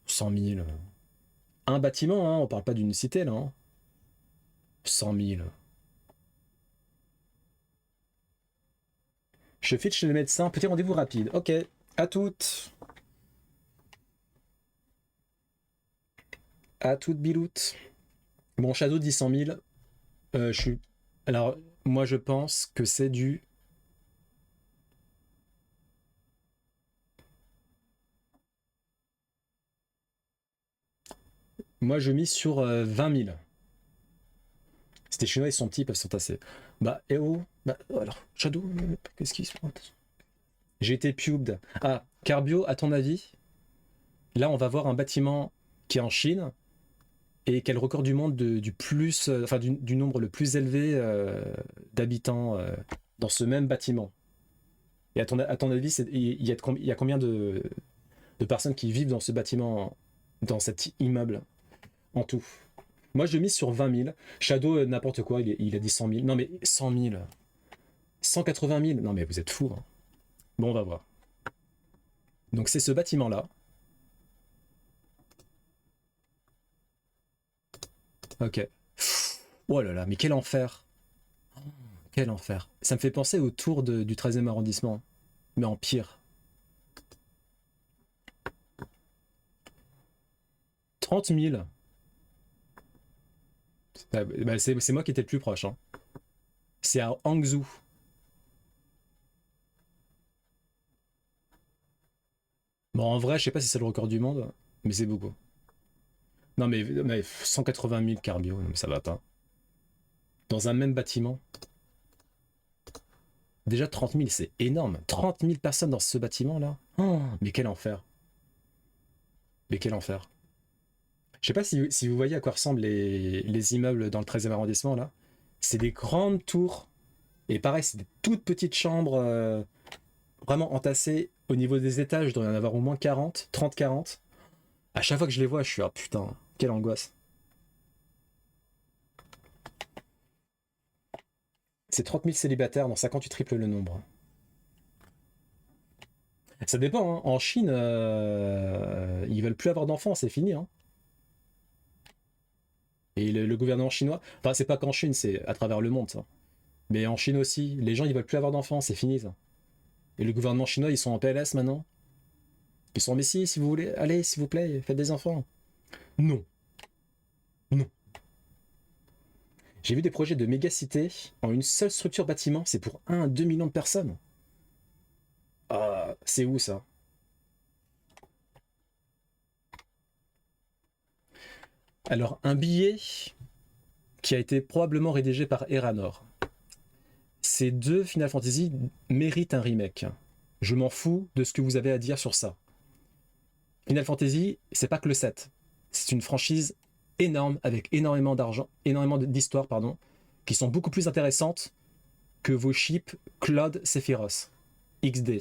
100 000. Un bâtiment, hein, on parle pas d'une cité là. Hein. 100 000. Je file chez le médecin, petit rendez-vous rapide. Ok, à toutes. À toutes biloutes. Bon, Shadow dit 100 000. Je suis... Alors, moi je pense que c'est du... Moi je mise sur 20 000. Si les Chinois ils sont petits, ils peuvent s'entasser. Bah, eh oh, bah, alors, Shadow, qu'est-ce qui se passe? J'ai été pubed. Ah, Carbio, à ton avis, là on va voir un bâtiment qui est en Chine et qui a le record du monde du plus, enfin du nombre le plus élevé d'habitants dans ce même bâtiment. Et à ton avis, il y a combien de personnes qui vivent dans ce bâtiment, dans cet immeuble en tout? Moi, je mise sur 20 000. Shadow, n'importe quoi, il a dit 100 000. Non, mais 100 000. 180 000. Non, mais vous êtes fous. Hein. Bon, on va voir. Donc, c'est ce bâtiment-là. Ok. Oh là là, mais quel enfer. Quel enfer. Ça me fait penser au tour du 13e arrondissement. Mais en pire. 30 000. Bah, c'est moi qui étais le plus proche. Hein. C'est à Hangzhou. Bon, en vrai, je sais pas si c'est le record du monde, mais c'est beaucoup. Non, mais 180 000 Carbio, non, mais ça va pas. Dans un même bâtiment. Déjà 30 000, c'est énorme. 30 000 personnes dans ce bâtiment-là. Oh, mais quel enfer. Mais quel enfer. Je sais pas si vous voyez à quoi ressemblent les immeubles dans le 13e arrondissement, là. C'est des grandes tours. Et pareil, c'est des toutes petites chambres vraiment entassées au niveau des étages. Il doit y en avoir au moins 40, 30-40. À chaque fois que je les vois, je suis ah putain, quelle angoisse. C'est 30 000 célibataires, dans 50 tu triples le nombre. Ça dépend, hein. En Chine, ils veulent plus avoir d'enfants, c'est fini. Hein. Et le gouvernement chinois, enfin c'est pas qu'en Chine, c'est à travers le monde ça. Mais en Chine aussi, les gens ils veulent plus avoir d'enfants, c'est fini ça. Et le gouvernement chinois, ils sont en PLS maintenant. Ils sont mais si vous voulez, allez s'il vous plaît, faites des enfants. Non. Non. J'ai vu des projets de méga-cités en une seule structure bâtiment, c'est pour 1 à 2 millions de personnes. Ah, c'est où ça? Alors, un billet qui a été probablement rédigé par Eranor. Ces deux Final Fantasy méritent un remake. Je m'en fous de ce que vous avez à dire sur ça. Final Fantasy, c'est pas que le 7. C'est une franchise énorme, avec énormément d'argent, énormément d'histoires, pardon, qui sont beaucoup plus intéressantes que vos chips Claude Sephiroth. XD.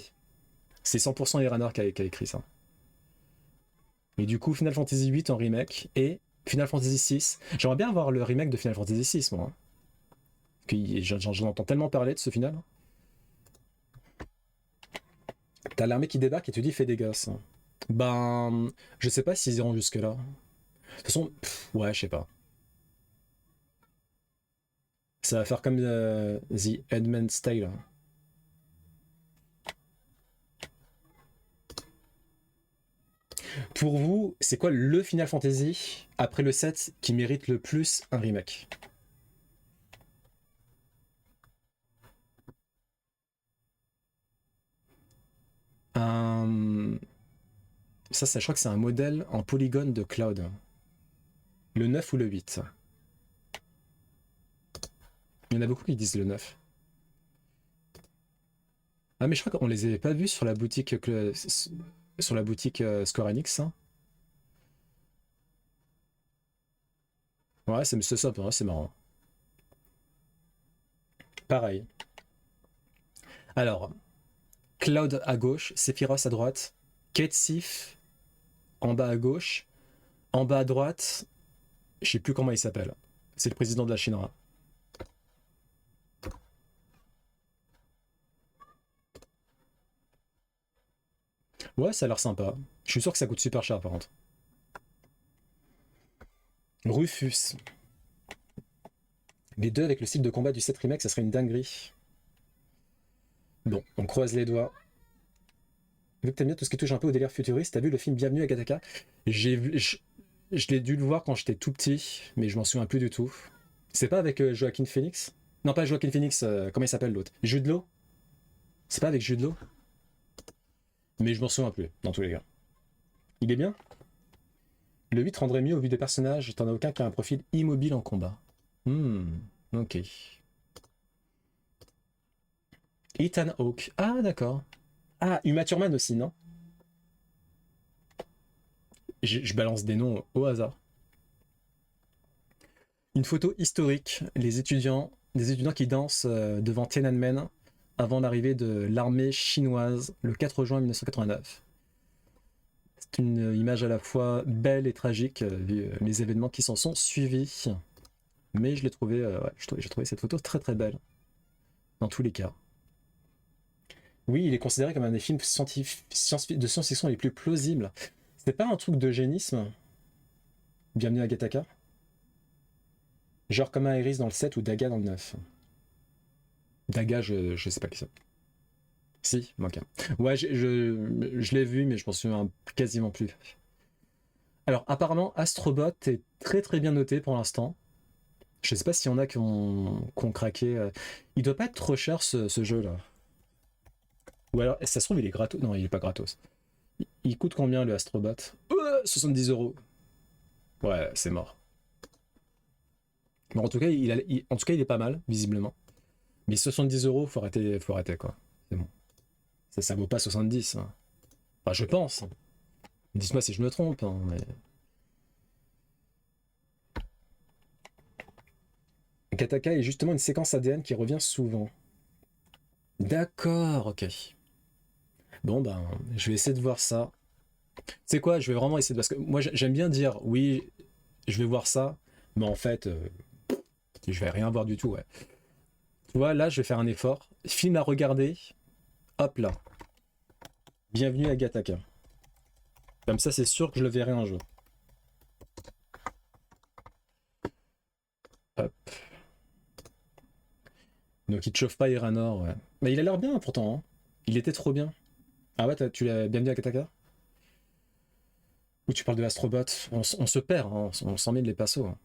C'est 100% Eranor qui a écrit ça. Et du coup, Final Fantasy 8 en remake et Final Fantasy 6. J'aimerais bien avoir le remake de Final Fantasy 6, moi. J'en entends tellement parler de ce final. T'as l'armée qui débarque et tu dis fais des gosses. Ben, je sais pas s'ils iront jusque-là. De toute façon, ouais, je sais pas. Ça va faire comme The Handmaid's Tale. Pour vous, c'est quoi le Final Fantasy après le 7 qui mérite le plus un remake? Ça, je crois que c'est un modèle en polygone de Cloud. Le 9 ou le 8? Il y en a beaucoup qui disent le 9. Ah mais je crois qu'on les avait pas vus sur la boutique Square Enix. Hein. Ouais, c'est ça, ouais, c'est marrant. Pareil. Alors, Cloud à gauche, Sephiroth à droite, Kate Sif en bas à gauche, en bas à droite, je sais plus comment il s'appelle. C'est le président de la Shinra. Ouais, ça a l'air sympa. Je suis sûr que ça coûte super cher par contre. Rufus. Les deux avec le style de combat du 7 remake, ça serait une dinguerie. Bon, on croise les doigts. Vu que t'aimes bien tout ce qui touche un peu au délire futuriste, t'as vu le film Bienvenue à Gattaca? Je l'ai dû le voir quand j'étais tout petit, mais je m'en souviens plus du tout. C'est pas avec Joaquin Phoenix? Non, pas Joaquin Phoenix, comment il s'appelle l'autre? Jude Law? C'est pas avec Jude Law? Mais je m'en souviens plus, dans tous les cas. Il est bien? Le 8 rendrait mieux au vu des personnages, t'en as aucun qui a un profil immobile en combat. Ok. Ethan Hawke. Ah, d'accord. Ah, Uma Thurman aussi, non? Je balance des noms au hasard. Une photo historique, des étudiants qui dansent devant Tiananmen avant l'arrivée de l'armée chinoise le 4 juin 1989. C'est une image à la fois belle et tragique vu les événements qui s'en sont suivis. Mais je l'ai trouvé, ouais, j'ai trouvé cette photo très très belle. Dans tous les cas. Oui, il est considéré comme un des films de science-fiction les plus plausibles. C'est pas un truc d'eugénisme? Bienvenue à Gattaca? Genre comme Aerys dans le 7 ou Daga dans le 9. Daga, je sais pas qui c'est. Si, ok. Ouais, je l'ai vu, mais je m'en souviens quasiment plus. Alors, apparemment, Astrobot est très très bien noté pour l'instant. Je sais pas s'il y en a qui ont craqué. Il doit pas être trop cher ce jeu-là. Ou alors, ça se trouve, il est gratos. Non, il est pas gratos. Il coûte combien le Astrobot? 70 €. Ouais, c'est mort. Bon, en tout cas, il est pas mal, visiblement. Mais 70 €, faut arrêter quoi. C'est bon. Ça vaut pas 70. Hein. Enfin, je pense. Dites-moi si je me trompe. Hein, mais... Gattaca est justement une séquence ADN qui revient souvent. D'accord, ok. Bon, ben, je vais essayer de voir ça. Tu sais quoi, je vais vraiment essayer de... Parce que moi, j'aime bien dire, oui, je vais voir ça, mais en fait, je vais rien voir du tout, ouais. Tu vois, là, je vais faire un effort. Film à regarder. Hop là. Bienvenue à Gattaca. Comme ça, c'est sûr que je le verrai un jour. Hop. Donc il te chauffe pas Iranor, ouais. Mais il a l'air bien pourtant, hein. Il était trop bien. Ah ouais, tu l'as bienvenu à Gattaca? Ou tu parles de Astrobot? On se perd, hein. On s'emmène les passos. Hein.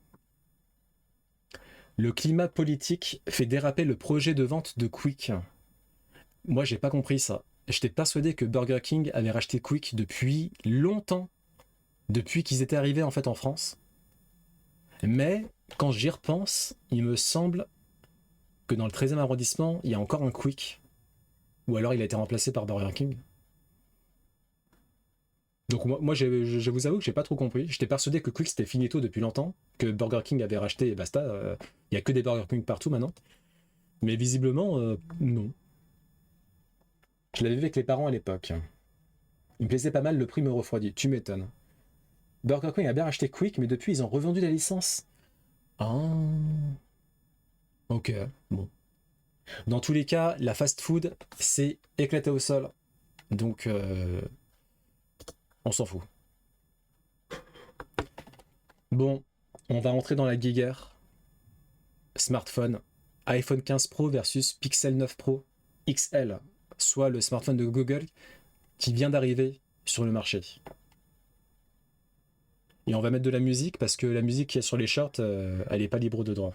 Le climat politique fait déraper le projet de vente de Quick. Moi, j'ai pas compris ça. J'étais persuadé que Burger King avait racheté Quick depuis longtemps. Depuis qu'ils étaient arrivés en fait en France. Mais quand j'y repense, il me semble que dans le 13e arrondissement, il y a encore un Quick. Ou alors il a été remplacé par Burger King. Donc moi je vous avoue que j'ai pas trop compris. J'étais persuadé que Quick c'était finito depuis longtemps, que Burger King avait racheté et basta. Il y a que des Burger King partout maintenant. Mais visiblement, non. Je l'avais vu avec les parents à l'époque. Il me plaisait pas mal, le prix me refroidit. Tu m'étonnes. Burger King a bien racheté Quick, mais depuis ils ont revendu la licence. Ah. Ok, bon. Dans tous les cas, la fast food, c'est éclaté au sol. Donc, on s'en fout. Bon, on va rentrer dans la guéguerre. Smartphone. iPhone 15 Pro versus Pixel 9 Pro XL, soit le smartphone de Google qui vient d'arriver sur le marché. Et on va mettre de la musique parce que la musique qui est sur les shorts, elle n'est pas libre de droit.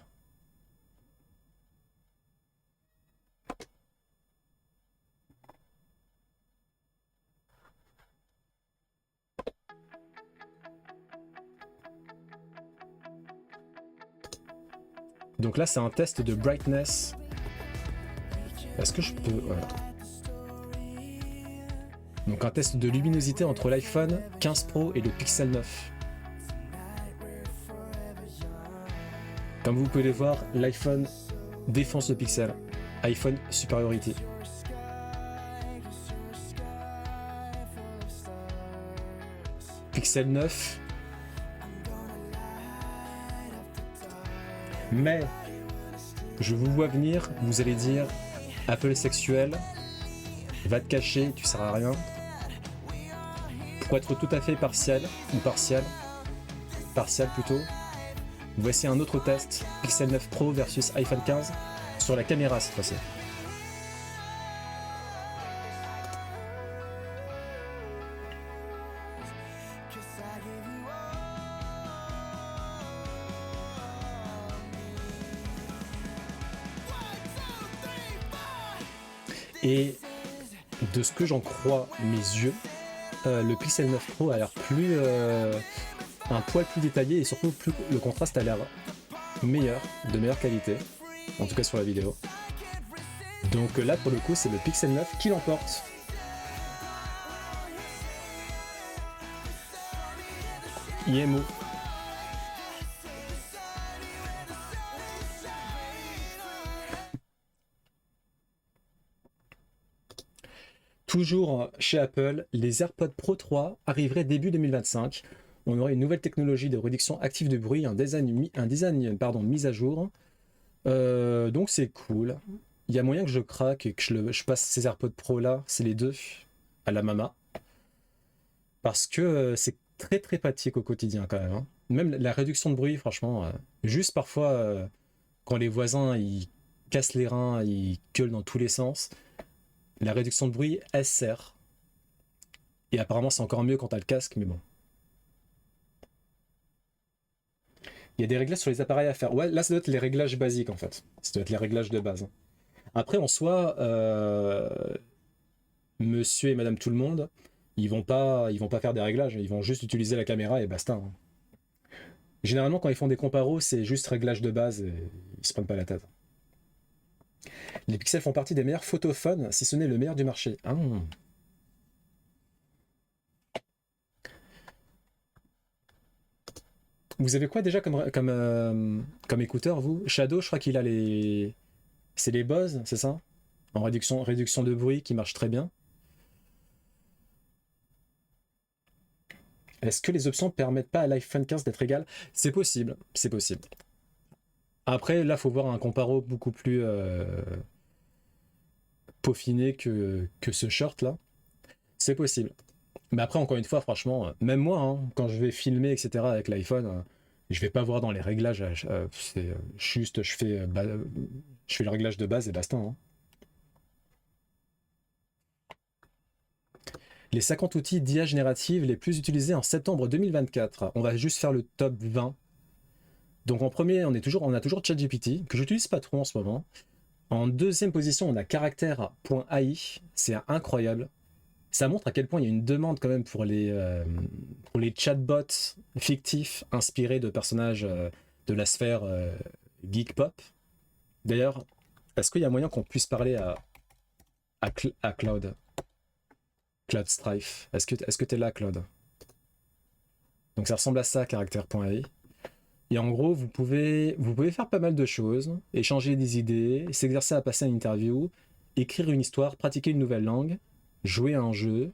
Donc là, c'est un test de brightness. Est-ce que je peux... Voilà. Donc un test de luminosité entre l'iPhone 15 Pro et le Pixel 9. Comme vous pouvez le voir, l'iPhone défonce le Pixel. iPhone superiority. Pixel 9. Mais je vous vois venir, vous allez dire Apple sexuel, va te cacher, tu sers à rien. Pour être tout à fait partial plutôt, voici un autre test, Pixel 9 Pro versus iPhone 15, sur la caméra cette fois-ci. Et de ce que j'en crois mes yeux, le Pixel 9 Pro a l'air plus un poil plus détaillé et surtout plus, le contraste a l'air meilleur, de meilleure qualité, en tout cas sur la vidéo. Donc là pour le coup c'est le Pixel 9 qui l'emporte. IMO. Toujours chez Apple, les AirPods Pro 3 arriveraient début 2025. On aurait une nouvelle technologie de réduction active de bruit, un design mis à jour. Donc c'est cool. Il y a moyen que je craque et que je passe ces AirPods Pro là, c'est les deux, à la mama. Parce que c'est très très pratique au quotidien quand même. Hein. Même la réduction de bruit, franchement, juste parfois quand les voisins ils cassent les reins, ils gueulent dans tous les sens. La réduction de bruit, elle sert. Et apparemment, c'est encore mieux quand t'as le casque, mais bon. Il y a des réglages sur les appareils à faire. Ouais, là, ça doit être les réglages basiques, en fait. Ça doit être les réglages de base. Après, en soi, monsieur et madame tout le monde, ils vont pas faire des réglages. Ils vont juste utiliser la caméra et basta. Hein. Généralement, quand ils font des comparos, c'est juste réglage de base et ils se prennent pas la tête. Les pixels font partie des meilleurs photophones, si ce n'est le meilleur du marché. Ah. Vous avez quoi déjà comme écouteur, vous? Shadow, je crois qu'il a les... C'est les Bose, c'est ça? En réduction de bruit qui marche très bien. Est-ce que les options ne permettent pas à l'iPhone 15 d'être égal? C'est possible, c'est possible. Après, là, il faut voir un comparo beaucoup plus peaufiné que ce short là. C'est possible. Mais après, encore une fois, franchement, même moi, hein, quand je vais filmer, etc. avec l'iPhone, je vais pas voir dans les réglages. C'est juste, je fais le réglage de base et basta. Hein. Les 50 outils d'IA générative les plus utilisés en septembre 2024. On va juste faire le top 20. Donc en premier, on a toujours ChatGPT, que j'utilise pas trop en ce moment. En deuxième position, on a Character.ai, c'est incroyable. Ça montre à quel point il y a une demande quand même pour les chatbots fictifs inspirés de personnages de la sphère geek pop. D'ailleurs, est-ce qu'il y a moyen qu'on puisse parler à Cloud Strife? Est-ce que tu es là, Claude? Donc ça ressemble à ça, Character.ai. Et en gros, vous pouvez faire pas mal de choses, échanger des idées, s'exercer à passer une interview, écrire une histoire, pratiquer une nouvelle langue, jouer à un jeu.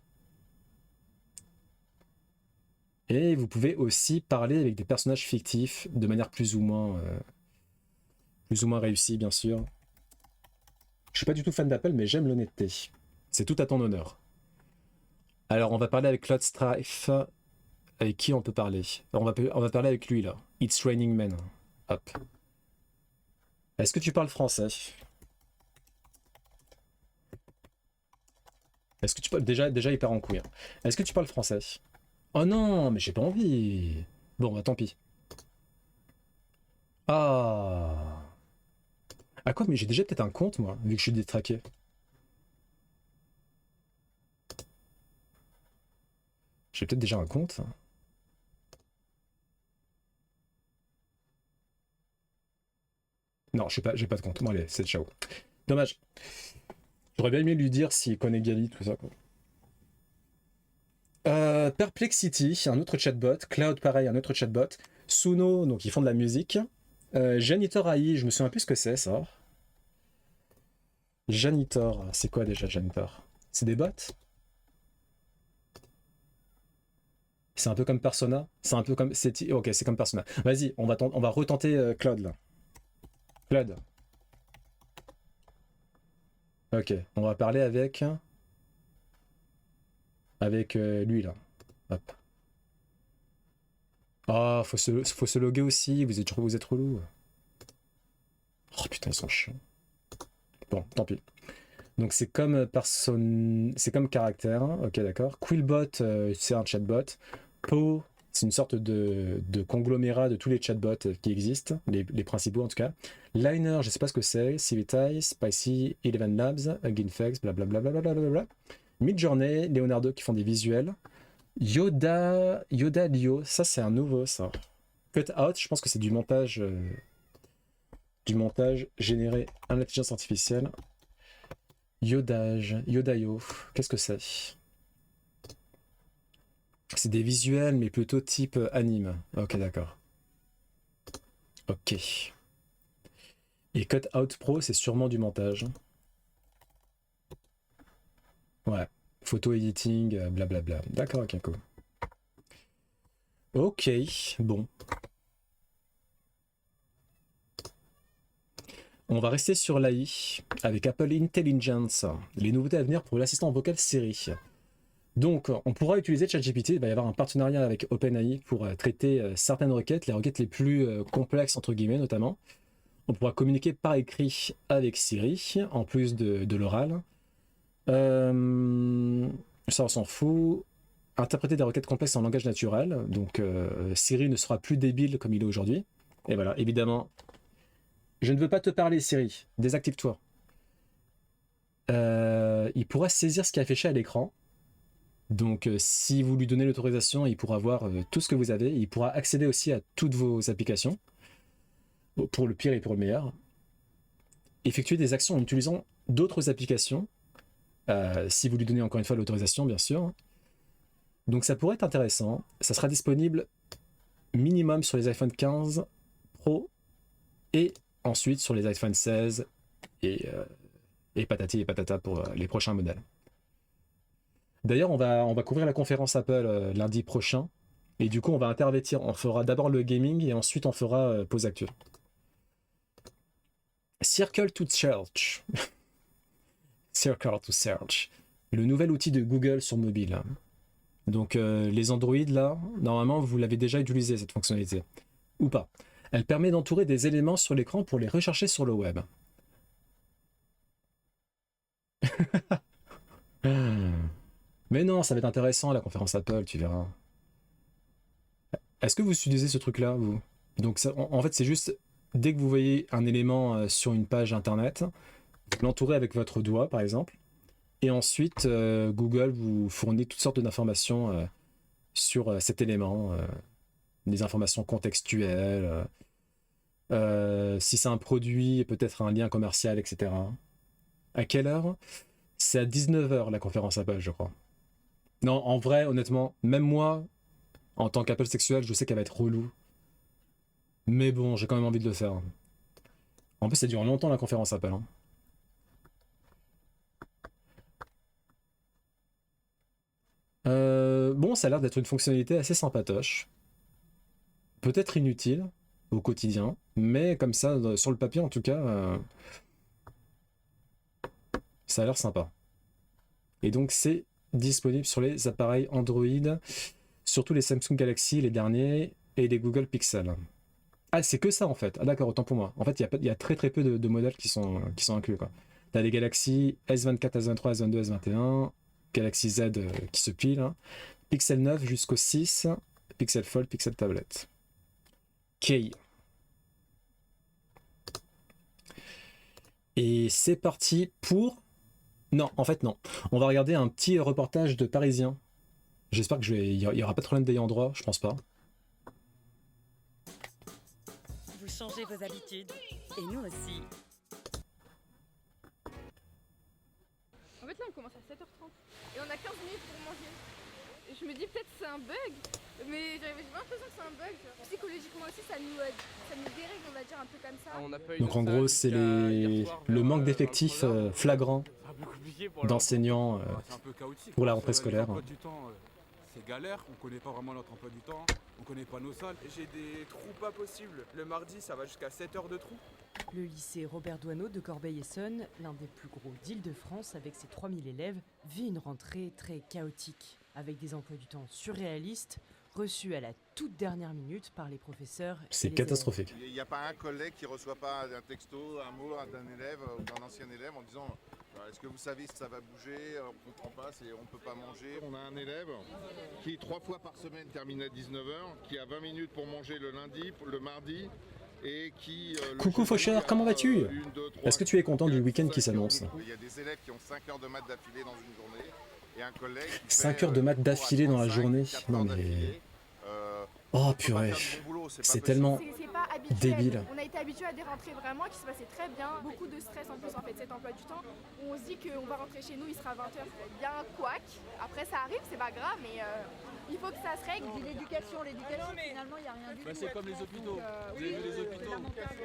Et vous pouvez aussi parler avec des personnages fictifs de manière plus ou moins réussie, bien sûr. Je suis pas du tout fan d'Apple, mais j'aime l'honnêteté. C'est tout à ton honneur. Alors, on va parler avec Cloud Strife. Avec qui on peut parler? On va parler avec lui, là. It's Raining Men. Hop. Est-ce que tu parles français? Est-ce que tu parles... Déjà, il part en couille. Hein. Est-ce que tu parles français? Oh non, mais j'ai pas envie. Bon, bah tant pis. Ah. Ah quoi, mais j'ai déjà peut-être un compte, moi, vu que je suis détraqué. J'ai peut-être déjà un compte. Non, j'ai pas de compte. Bon allez, c'est ciao. Dommage. J'aurais bien aimé lui dire s'il connaît Gali, tout ça. Quoi. Perplexity, un autre chatbot. Cloud, pareil, un autre chatbot. Suno, donc ils font de la musique. Janitor AI, je me souviens plus ce que c'est ça. Janitor, c'est quoi déjà Janitor? C'est des bots? C'est un peu comme Persona? C'est un peu comme... Ok, c'est comme Persona. Vas-y, on va retenter Cloud là. Cloud. Ok, on va parler avec... Avec lui là. Hop. Ah, faut se loguer aussi, vous êtes relou. Oh putain, ils sont chiants. Bon, tant pis. Donc c'est comme personne, c'est comme caractère, hein. Ok d'accord. Quillbot, c'est un chatbot. Po, c'est une sorte de conglomérat de tous les chatbots qui existent, les principaux en tout cas. Liner, je sais pas ce que c'est. Civitai, Spicy, Eleven Labs, Ginfex, blablabla. Midjourney, Leonardo qui font des visuels. Yoda Lio, ça c'est un nouveau ça. Cutout, je pense que c'est du montage généré à l'intelligence artificielle. Yodayo, qu'est-ce que c'est? C'est des visuels, mais plutôt type anime. Ok, d'accord. Ok. Et Cutout Pro, c'est sûrement du montage. Ouais. Photo editing, blablabla. D'accord, ok, cool. Ok, bon. On va rester sur l'AI avec Apple Intelligence, les nouveautés à venir pour l'assistant vocal Siri. Donc, on pourra utiliser ChatGPT, il va y avoir un partenariat avec OpenAI pour traiter certaines requêtes, les requêtes les plus complexes, entre guillemets, notamment. On pourra communiquer par écrit avec Siri, en plus de l'oral. Ça, on s'en fout. Interpréter des requêtes complexes en langage naturel, donc Siri ne sera plus débile comme il est aujourd'hui. Et voilà, évidemment... Je ne veux pas te parler, Siri. Désactive-toi. Il pourra saisir ce qui est affiché à l'écran. Donc, si vous lui donnez l'autorisation, il pourra voir tout ce que vous avez. Il pourra accéder aussi à toutes vos applications, pour le pire et pour le meilleur. Effectuer des actions en utilisant d'autres applications, si vous lui donnez encore une fois l'autorisation, bien sûr. Donc, ça pourrait être intéressant. Ça sera disponible minimum sur les iPhone 15 Pro et ensuite sur les iPhone 16 et patati et patata pour les prochains modèles. D'ailleurs, on va couvrir la conférence Apple lundi prochain. Et du coup, on va intervertir. On fera d'abord le gaming et ensuite on fera pause actu. Circle to Search. Circle to Search. Le nouvel outil de Google sur mobile. Donc les Android, là, normalement, vous l'avez déjà utilisé, cette fonctionnalité. Ou pas. Elle permet d'entourer des éléments sur l'écran pour les rechercher sur le web. Mais non, ça va être intéressant la conférence Apple, tu verras. Est-ce que vous utilisez ce truc-là, vous? Donc ça, en fait, c'est juste, dès que vous voyez un élément sur une page internet, vous l'entourez avec votre doigt, par exemple, et ensuite, Google vous fournit toutes sortes d'informations sur cet élément, des informations contextuelles, si c'est un produit, peut-être un lien commercial, etc. À quelle heure? C'est à 19h la conférence Apple, je crois. Non, en vrai, honnêtement, même moi, en tant qu'Apple sexuel, je sais qu'elle va être relou. Mais bon, j'ai quand même envie de le faire. En plus, ça dure longtemps la conférence Apple. Hein. Bon, ça a l'air d'être une fonctionnalité assez sympatoche. Peut-être inutile au quotidien, mais comme ça, sur le papier en tout cas, ça a l'air sympa. Et donc c'est disponible sur les appareils Android, surtout les Samsung Galaxy, les derniers, et les Google Pixel. Ah, c'est que ça en fait. Ah d'accord, autant pour moi. En fait, il y a très très peu de modèles qui sont inclus, quoi. T'as les Galaxy S24, S23, S22, S21, Galaxy Z qui se pile, hein. Pixel 9 jusqu'au 6, Pixel Fold, Pixel Tablet. Ok. Et c'est parti pour... Non, en fait non. On va regarder un petit reportage de Parisien. J'espère que il y aura pas de problème d'ayant droit, je pense pas. Vous changez vos habitudes, et nous aussi. En fait là on commence à 7h30 et on a 15 minutes pour manger. Et je me dis peut-être c'est un bug, mais j'ai l'impression que c'est un bug. Psychologiquement aussi ça nous dérègle, on va dire un peu comme ça. Donc en gros c'est le manque d'effectifs flagrant d'enseignants pour la rentrée scolaire. C'est galère, on connaît pas vraiment notre emploi du temps, on connaît pas nos salles. J'ai des trous pas possibles. Le mardi, ça va jusqu'à 7 heures de trous. Le lycée Robert Doisneau de Corbeil-Essonnes, l'un des plus gros d'Île-de-France avec ses 3000 élèves, vit une rentrée très chaotique, avec des emplois du temps surréalistes, reçus à la toute dernière minute par les professeurs. C'est catastrophique. Il n'y a pas un collègue qui ne reçoit pas un texto, un mot d'un élève ou d'un ancien élève en disant est-ce que vous savez si ça va bouger, on ne comprend pas, on ne peut pas manger. On a un élève qui 3 fois par semaine termine à 19h, qui a 20 minutes pour manger le lundi, le mardi, et qui... Coucou Faucheur, comment vas-tu? Est-ce que tu es content du week-end qui s'annonce? Il y a des élèves qui ont 5 heures de maths d'affilée dans une journée, et un collègue... 5 heures de maths d'affilée dans la journée? Non mais... Oh purée, c'est tellement débile. On a été habitué à des rentrées vraiment qui se passaient très bien. Beaucoup de stress en plus en fait cet emploi du temps où on se dit qu'on va rentrer chez nous, il sera 20h. Il y a un couac, après ça arrive, c'est pas grave mais il faut que ça se règle. L'éducation finalement il n'y a rien du tout. C'est comme les hôpitaux, vous avez vu les hôpitaux.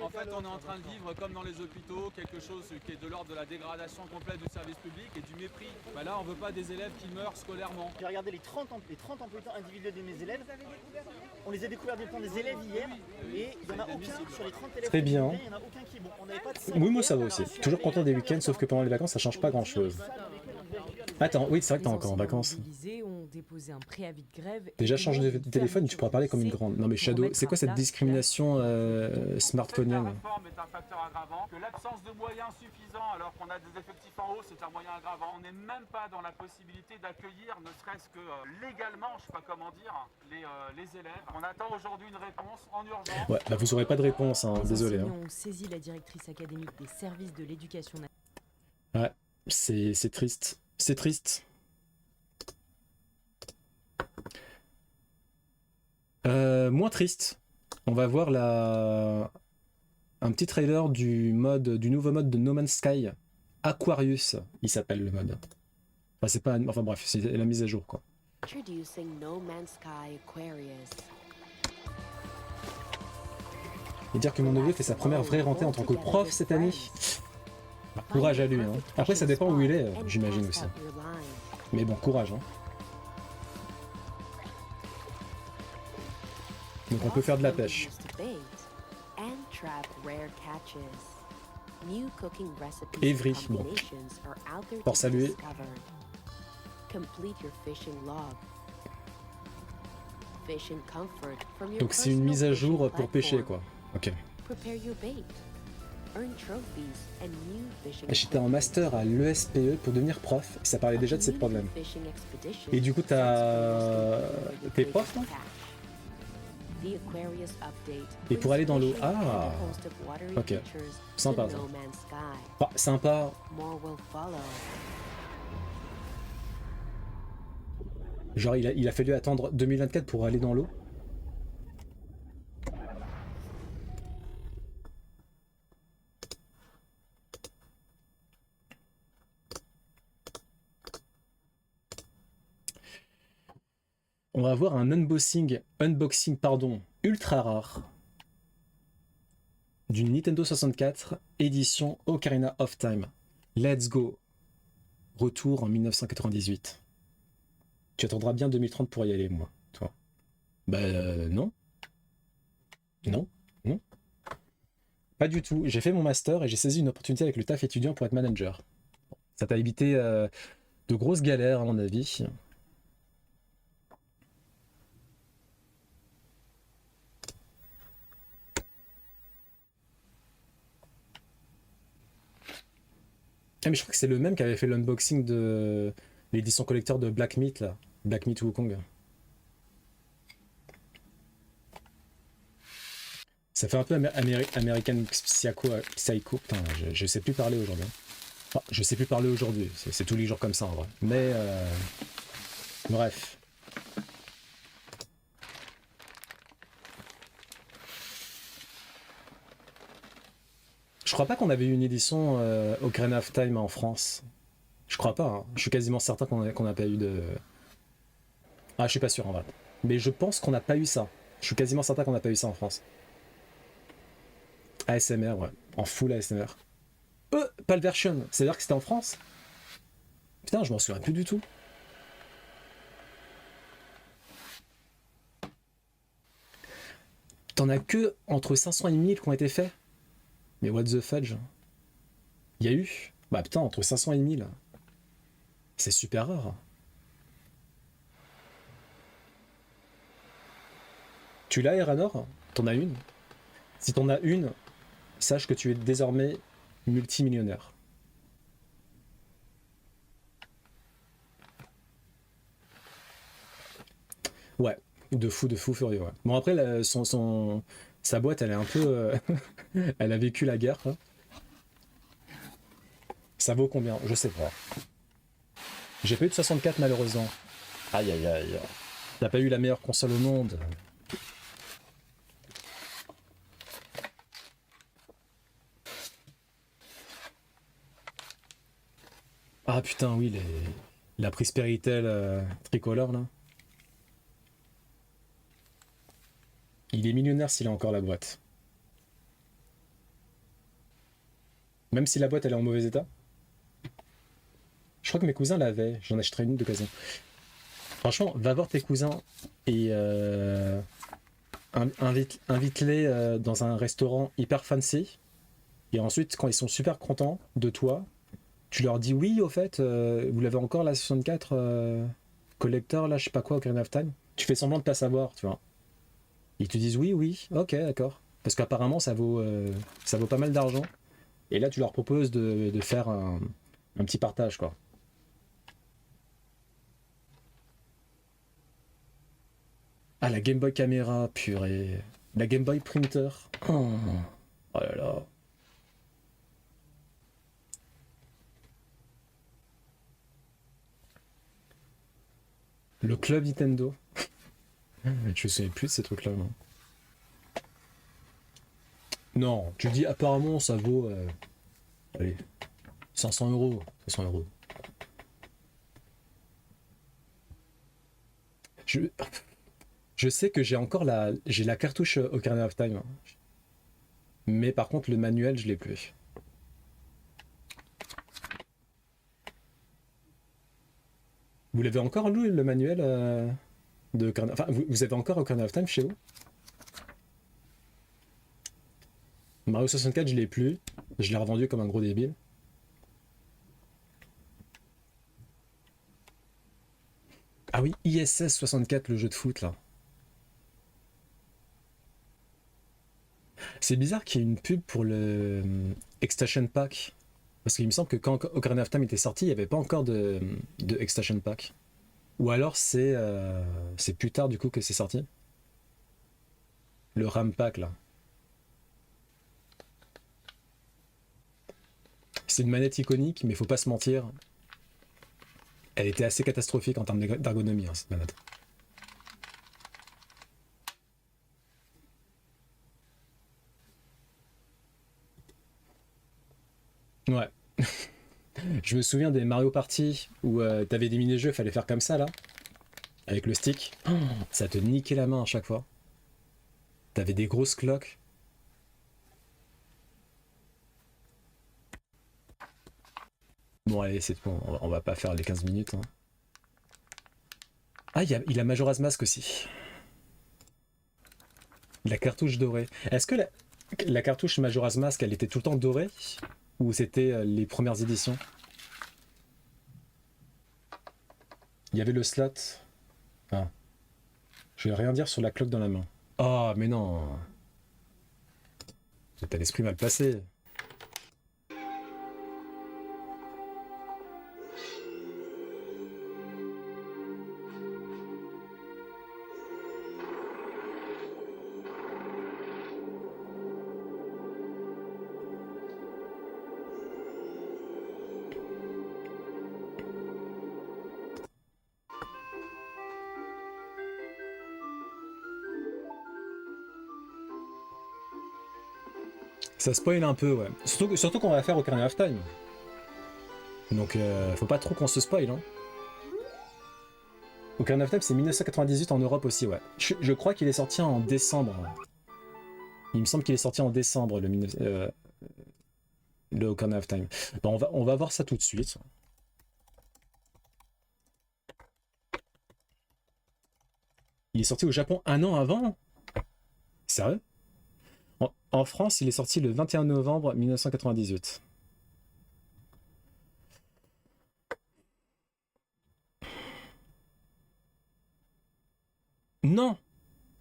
En fait on est en train de vivre comme dans les hôpitaux, quelque chose qui est de l'ordre de la dégradation complète du service public et du mépris. Bah là on veut pas des élèves qui meurent scolairement. J'ai regardé les 30 emplois du temps individuels de mes élèves. On les a découverts du temps des élèves hier et il n'y en a aucun sur les 30 élèves. Très bien. Il n'y en a aucun qui est bon. On n'avait pas de Oui, moi ça va aussi. Toujours content des week-ends, sauf que pendant les vacances ça change pas grand-chose. Attends, oui, c'est vrai que t'es encore en vacances. Déjà, change de téléphone, tu pourras parler comme une grande. Non mais Shadow, c'est quoi cette discrimination smartphonienne? La réforme est un facteur aggravant, que l'absence de moyens suffisants alors qu'on a des effectifs en haut, c'est un moyen aggravant. On n'est même pas dans la possibilité d'accueillir, ne serait-ce que légalement, je sais pas comment dire, les élèves. On attend aujourd'hui une réponse en urgence. Ouais, bah vous aurez pas de réponse, hein, désolé. Hein. On saisit la directrice académique des services de l'éducation nationale. Ouais, c'est triste. C'est triste. Moins triste. On va voir un petit trailer du nouveau mode de No Man's Sky. Aquarius, il s'appelle le mode. Enfin, c'est pas. Enfin bref, c'est la mise à jour quoi. Introducing No Man's Sky Aquarius. Et dire que mon neveu fait sa première vraie rentrée en tant que prof cette année. Bah, courage à lui. Hein. Après, ça dépend où il est, j'imagine aussi. Mais bon, courage. Hein. Donc on peut faire de la pêche. Évry, bon. Pour saluer. Donc c'est une mise à jour pour pêcher quoi. Ok. J'étais en master à l'ESPE pour devenir prof, ça parlait déjà de ces problèmes. Et du coup t'es prof non? Et pour aller dans l'eau, ah, ok, sympa ça. Ah, sympa. Genre il a fallu attendre 2024 pour aller dans l'eau. On va avoir un unboxing ultra rare d'une Nintendo 64 édition Ocarina of Time. Let's go. Retour en 1998. Tu attendras bien 2030 pour y aller, moi, toi. Bah non. Non. Pas du tout. J'ai fait mon master et j'ai saisi une opportunité avec le taf étudiant pour être manager. Ça t'a évité De grosses galères à mon avis. Ah mais je crois que c'est le même qui avait fait l'unboxing de l'édition collector de Black Myth là. Black Myth Wukong. Ça fait un peu American Psycho. Putain, je sais plus parler aujourd'hui. Enfin, je sais plus parler aujourd'hui. C'est tous les jours comme ça en vrai. Mais bref. Je crois pas qu'on avait eu une édition Ocarina of Time en France. Je crois pas. Hein. Je suis quasiment certain qu'on n'a pas eu de... Ah, je suis pas sûr en vrai. Mais je pense qu'on n'a pas eu ça. Je suis quasiment certain qu'on n'a pas eu ça en France. ASMR, ouais. En full ASMR. PAL version. C'est-à-dire que c'était en France? Putain, je m'en souviens plus du tout. T'en as que entre 500 et 1000 qui ont été faits? Mais what the fudge? Il y a eu? Bah putain, entre 500 et 1000. C'est super rare. Tu l'as, Eranor? T'en as une? Si t'en as une, sache que tu es désormais multimillionnaire. Ouais, de fou furieux, ouais. Bon après, sa boîte, elle est un peu... elle a vécu la guerre, quoi. Ça vaut combien? Je sais pas. J'ai pas eu de 64 malheureusement. Aïe aïe aïe. T'as pas eu la meilleure console au monde. Ah putain oui, la Prisperitel tricolore là. Il est millionnaire s'il a encore la boîte. Même si la boîte elle est en mauvais état. Je crois que mes cousins l'avaient, j'en achèterai une d'occasion. Franchement, va voir tes cousins et invite-les dans un restaurant hyper fancy. Et ensuite, quand ils sont super contents de toi, tu leur dis oui, au fait, vous l'avez encore la 64 collector, là, je sais pas quoi, Ocarina of Time. Tu fais semblant de pas savoir, tu vois. Ils te disent oui, ok, d'accord. Parce qu'apparemment, ça vaut pas mal d'argent. Et là, tu leur proposes de faire un petit partage, quoi. Ah, la Game Boy Camera, purée. La Game Boy Printer. Oh là là. Le club Nintendo. Je me souviens plus de ces trucs-là. Non, tu dis apparemment ça vaut... allez, 500 €. 500 €. Je sais que j'ai encore la cartouche Ocarina of Time. Mais par contre, le manuel, je l'ai plus. Vous l'avez encore, Lou, le manuel de Ocarina... Enfin, vous avez encore Ocarina of Time chez vous? Mario 64, je l'ai plus. Je l'ai revendu comme un gros débile. Ah oui, ISS 64, le jeu de foot, là. C'est bizarre qu'il y ait une pub pour le Extension Pack. Parce qu'il me semble que quand Ocarina of Time était sorti, il n'y avait pas encore de Extension Pack. Ou alors c'est plus tard du coup que c'est sorti. Le RAM Pack là. C'est une manette iconique, mais faut pas se mentir. Elle était assez catastrophique en termes d'ergonomie, hein, cette manette. Ouais. Je me souviens des Mario Party où t'avais des mini-jeux, fallait faire comme ça là. Avec le stick. Oh, ça te niquait la main à chaque fois. T'avais des grosses cloques. Bon allez, c'est bon, on va pas faire les 15 minutes. Hein. Ah, il a Majora's Mask aussi. La cartouche dorée. Est-ce que la cartouche Majora's Mask, elle était tout le temps dorée? Ou c'était les premières éditions? Il y avait le slot. Ah. Je vais rien dire sur la cloque dans la main. Oh, mais non. T'as l'esprit mal placé. Ça spoil un peu, ouais. Surtout qu'on va faire Ocarina of Time. Donc, faut pas trop qu'on se spoil, hein. Ocarina of Time, c'est 1998 en Europe aussi, ouais. Je crois qu'il est sorti en décembre. Il me semble qu'il est sorti en décembre, le Ocarina of Time. Bon, on va voir ça tout de suite. Il est sorti au Japon un an avant? Sérieux? En France, il est sorti le 21 novembre 1998. Non!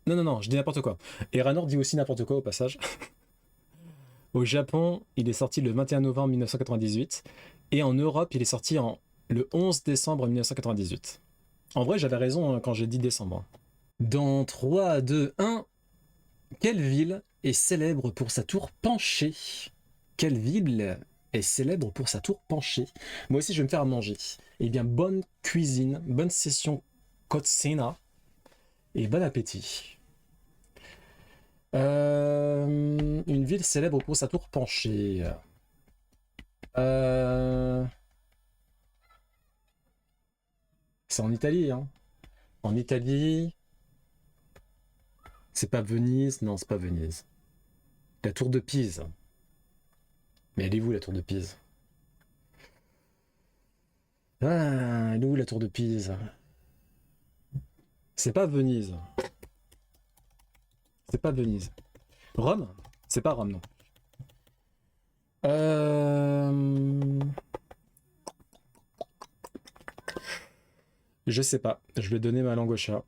Non, je dis n'importe quoi. Et Ranor dit aussi n'importe quoi au passage. Au Japon, il est sorti le 21 novembre 1998. Et en Europe, il est sorti le 11 décembre 1998. En vrai, j'avais raison quand j'ai dit décembre. Dans 3, 2, 1... Quelle ville est célèbre pour sa tour penchée? Quelle ville est célèbre pour sa tour penchée? Moi aussi, je vais me faire à manger. Eh bien, bonne cuisine, bonne session cucina et bon appétit. Une ville célèbre pour sa tour penchée. C'est en Italie, hein. En Italie... C'est pas Venise? Non, c'est pas Venise. La tour de Pise. Mais elle est où la tour de Pise? Ah, elle est où la tour de Pise? C'est pas Venise. C'est pas Venise. Rome? C'est pas Rome, non. Je sais pas. Je vais donner ma langue au chat.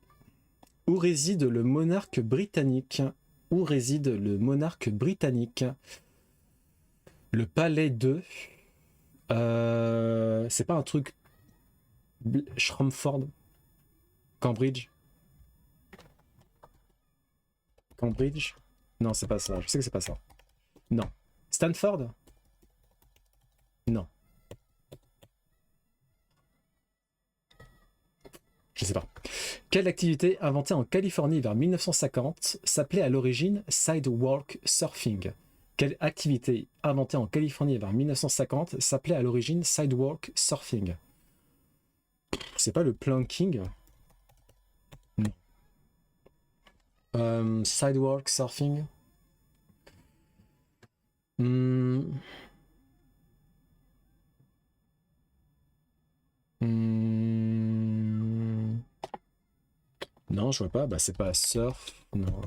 Où réside le monarque britannique? Où réside le monarque britannique? Le palais de... c'est pas un truc... Chelmsford? Cambridge? Cambridge? Non, c'est pas ça. Je sais que c'est pas ça. Non. Stanford? Non. Je sais pas. Quelle activité inventée en Californie vers 1950 s'appelait à l'origine sidewalk surfing? Quelle activité inventée en Californie vers 1950 s'appelait à l'origine sidewalk surfing? C'est pas le planking? Non. Sidewalk surfing? Non, je vois pas. Bah, c'est pas surf. Non.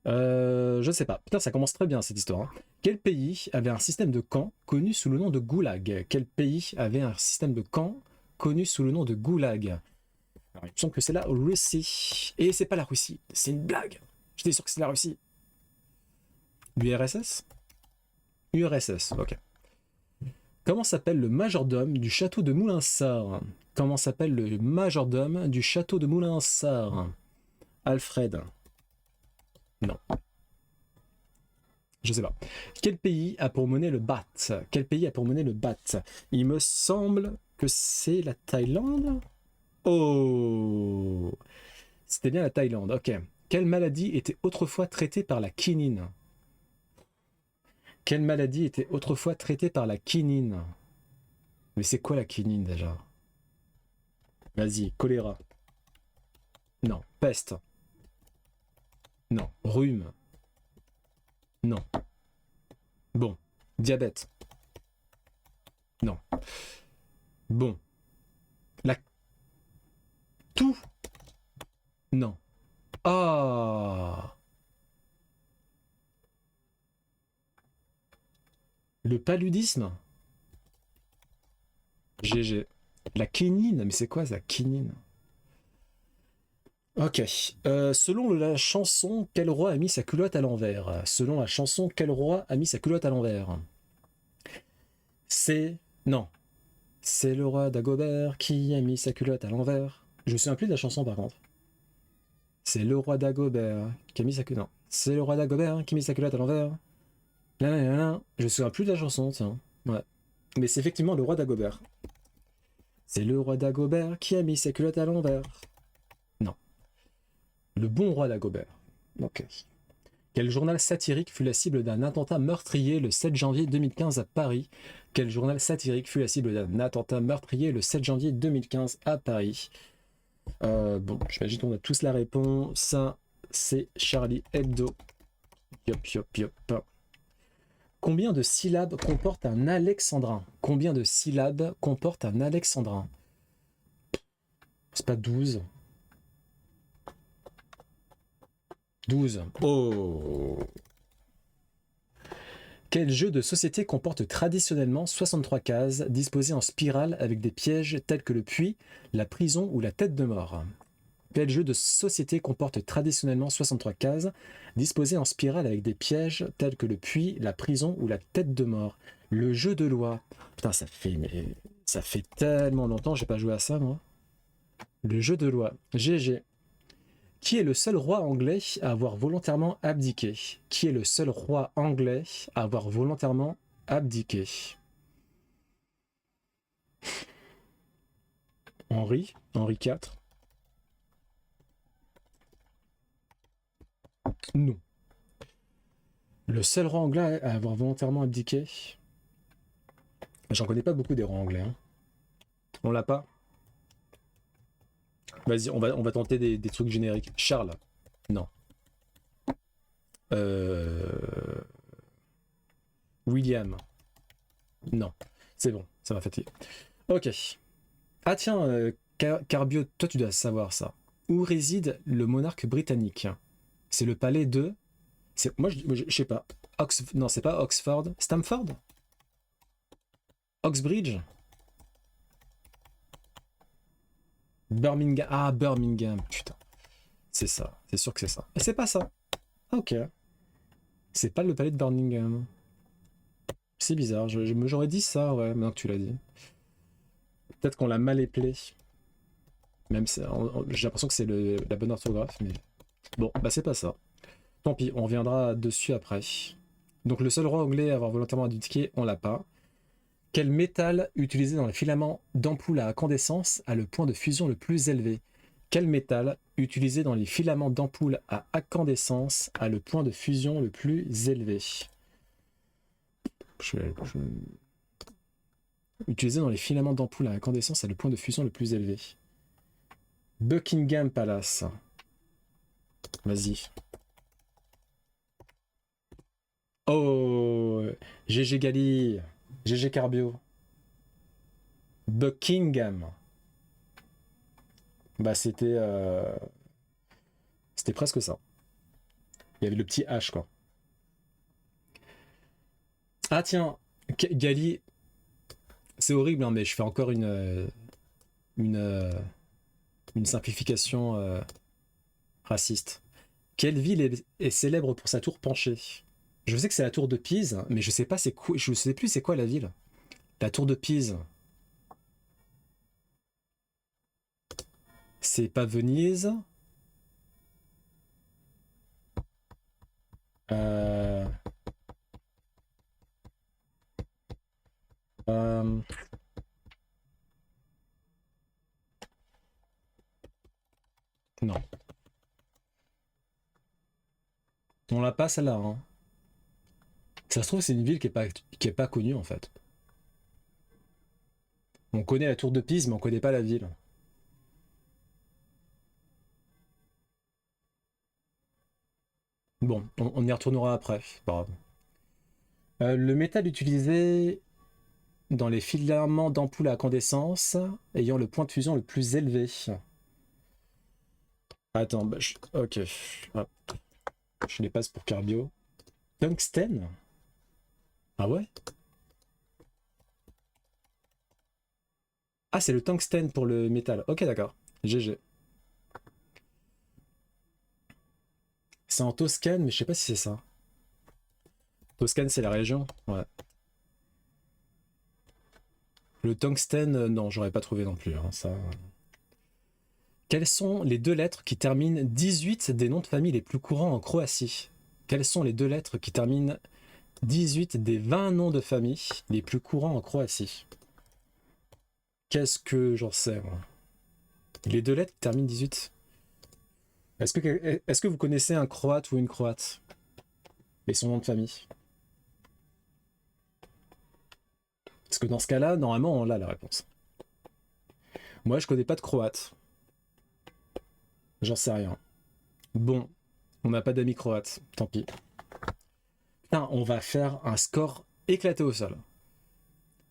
Je sais pas. Putain, ça commence très bien cette histoire. Hein. Quel pays avait un système de camp connu sous le nom de goulag? Quel pays avait un système de camp connu sous le nom de goulag? Alors, il me semble que c'est la Russie. Et c'est pas la Russie. C'est une blague. J'étais sûr que c'est la Russie. L'URSS? URSS, ok. Comment s'appelle le majordome du château de Moulinsart? Comment s'appelle le majordome du château de Moulinsart? Alfred. Non. Je sais pas. Quel pays a pour monnaie le baht? Quel pays a pour monnaie le baht? Il me semble que c'est la Thaïlande. Oh! C'était bien la Thaïlande, ok. Quelle maladie était autrefois traitée par la quinine? Quelle maladie était autrefois traitée par la quinine? Mais c'est quoi la quinine déjà? Vas-y, choléra. Non. Peste. Non. Rhume. Non. Bon. Diabète. Non. Bon. La... Tout. Non. Ah. Le paludisme. GG. La quinine, mais c'est quoi ça, quinine? Ok. Selon la chanson, quel roi a mis sa culotte à l'envers? Selon la chanson, quel roi a mis sa culotte à l'envers? C'est... Non. C'est le roi Dagobert qui a mis sa culotte à l'envers. Je me souviens plus de la chanson par contre. C'est le roi Dagobert qui a mis sa culotte... Non. C'est le roi Dagobert qui a mis sa culotte à l'envers. Je me souviens plus de la chanson, tiens. Ouais. Mais c'est effectivement le roi Dagobert. C'est le roi Dagobert qui a mis sa culotte à l'envers. Non. Le bon roi Dagobert. Ok. Quel journal satirique fut la cible d'un attentat meurtrier le 7 janvier 2015 à Paris? Quel journal satirique fut la cible d'un attentat meurtrier le 7 janvier 2015 à Paris? Bon, j'imagine qu'on a tous la réponse. Ça, c'est Charlie Hebdo. Yop, yop, yop. Combien de syllabes comporte un alexandrin? Combien de syllabes comporte un alexandrin? C'est pas 12. 12. Oh! Quel jeu de société comporte traditionnellement 63 cases disposées en spirale avec des pièges tels que le puits, la prison ou la tête de mort? Quel jeu de société comporte traditionnellement 63 cases disposées en spirale avec des pièges tels que le puits, la prison ou la tête de mort? Le jeu de loi. Putain, ça fait tellement longtemps que j'ai pas joué à ça, moi. Le jeu de loi. GG. Qui est le seul roi anglais à avoir volontairement abdiqué? Qui est le seul roi anglais à avoir volontairement abdiqué? Henri IV. Non. Le seul roi anglais à avoir volontairement abdiqué? J'en connais pas beaucoup des rois anglais. Hein. On l'a pas? Vas-y, on va tenter des trucs génériques. Charles? Non. William? Non. C'est bon, ça m'a fatigué. Ok. Ah tiens, Carbio, toi tu dois savoir ça. Où réside le monarque britannique? C'est le palais de... Moi, je sais pas. Non, c'est pas Oxford. Stamford? Oxbridge? Birmingham. Ah, Birmingham. Putain. C'est ça. C'est sûr que c'est ça. Et c'est pas ça. Ok. C'est pas le palais de Birmingham. C'est bizarre. J'aurais dit ça, ouais, maintenant que tu l'as dit. Peut-être qu'on l'a mal épelé. Même si j'ai l'impression que c'est la bonne orthographe, mais... Bon, bah c'est pas ça. Tant pis, on reviendra dessus après. Donc le seul roi anglais à avoir volontairement abdiqué, on l'a pas. Quel métal utilisé dans les filaments d'ampoule à incandescence a le point de fusion le plus élevé? Quel métal utilisé dans les filaments d'ampoule à incandescence a le point de fusion le plus élevé? Utilisé dans les filaments d'ampoule à incandescence a le point de fusion le plus élevé. Buckingham Palace. Vas-y. Oh, GG Gali, GG Carbio. Buckingham. Bah c'était presque ça. Il y avait le petit H quoi. Ah tiens, Gali, c'est horrible hein, mais je fais encore une simplification raciste. Quelle ville est célèbre pour sa tour penchée? Je sais que c'est la tour de Pise, mais je sais pas c'est quoi, je sais plus c'est quoi la ville. La tour de Pise. C'est pas Venise. Non. On l'a pas celle-là. Hein. Ça se trouve c'est une ville qui est pas connue en fait. On connaît la tour de Pise mais on connaît pas la ville. Bon, on y retournera après. Pas grave. Le métal utilisé dans les filaments d'ampoule à incandescence ayant le point de fusion le plus élevé. Attends, bah, ok. Hop. Je les passe pour Carbio. Tungstène? Ah ouais? Ah, c'est le tungstène pour le métal. Ok, d'accord. GG. C'est en Toscane, mais je sais pas si c'est ça. Toscane, c'est la région? Ouais. Le tungstène, non, j'aurais pas trouvé non plus. Hein, ça. Quelles sont les 2 lettres qui terminent 18 des noms de famille les plus courants en Croatie? Quelles sont les 2 lettres qui terminent 18 des 20 noms de famille les plus courants en Croatie? Qu'est-ce que j'en sais, moi? Les 2 lettres qui terminent 18. Est-ce que vous connaissez un Croate ou une Croate? Et son nom de famille? Parce que dans ce cas-là, normalement, on a la réponse. Moi, je connais pas de Croate. J'en sais rien. Bon, on n'a pas d'amis croates, tant pis. Putain, on va faire un score éclaté au sol.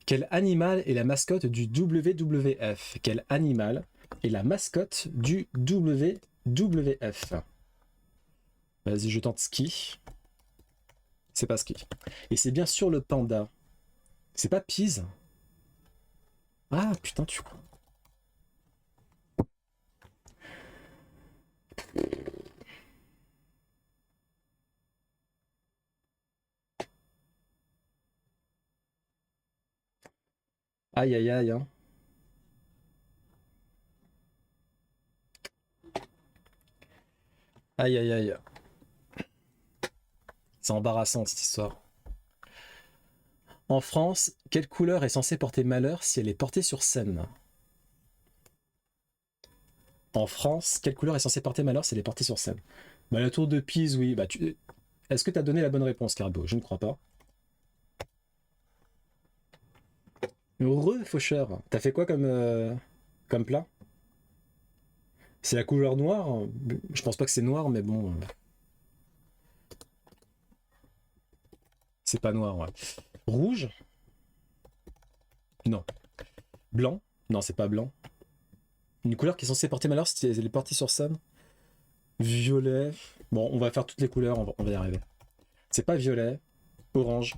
Quel animal est la mascotte du WWF? Quel animal est la mascotte du WWF? Vas-y, je tente ski. C'est pas ski. Et c'est bien sûr le panda. C'est pas Pise? Ah, putain, tu crois. Aïe, aïe, aïe, hein. Aïe, aïe, aïe. C'est embarrassant, cette histoire. En France, quelle couleur est censée porter malheur si elle est portée sur scène? En France, quelle couleur est censée porter malheur si elle est portée sur scène? Bah, la tour de Pise, oui. Bah, Est-ce que tu as donné la bonne réponse, Carbo? Je ne crois pas. Heureux, faucheur. T'as fait quoi comme plat? C'est la couleur noire? Je pense pas que c'est noir, mais bon. C'est pas noir, ouais. Rouge? Non. Blanc? Non, c'est pas blanc. Une couleur qui est censée porter malheur si elle est portée sur scène? Violet. Bon, on va faire toutes les couleurs, on va y arriver. C'est pas violet. Orange.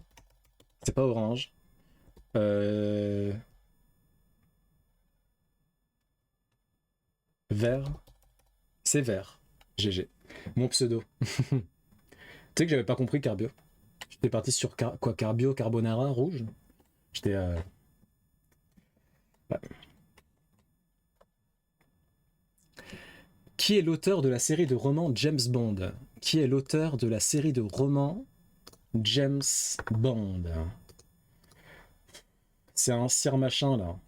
C'est pas orange. Vert. C'est vert. GG. Mon pseudo. Tu sais que j'avais pas compris Carbio. J'étais parti sur quoi? Carbio, carbonara, rouge. J'étais... Ouais. Qui est l'auteur de la série de romans James Bond? Qui est l'auteur de la série de romans James Bond? C'est un sire machin, là.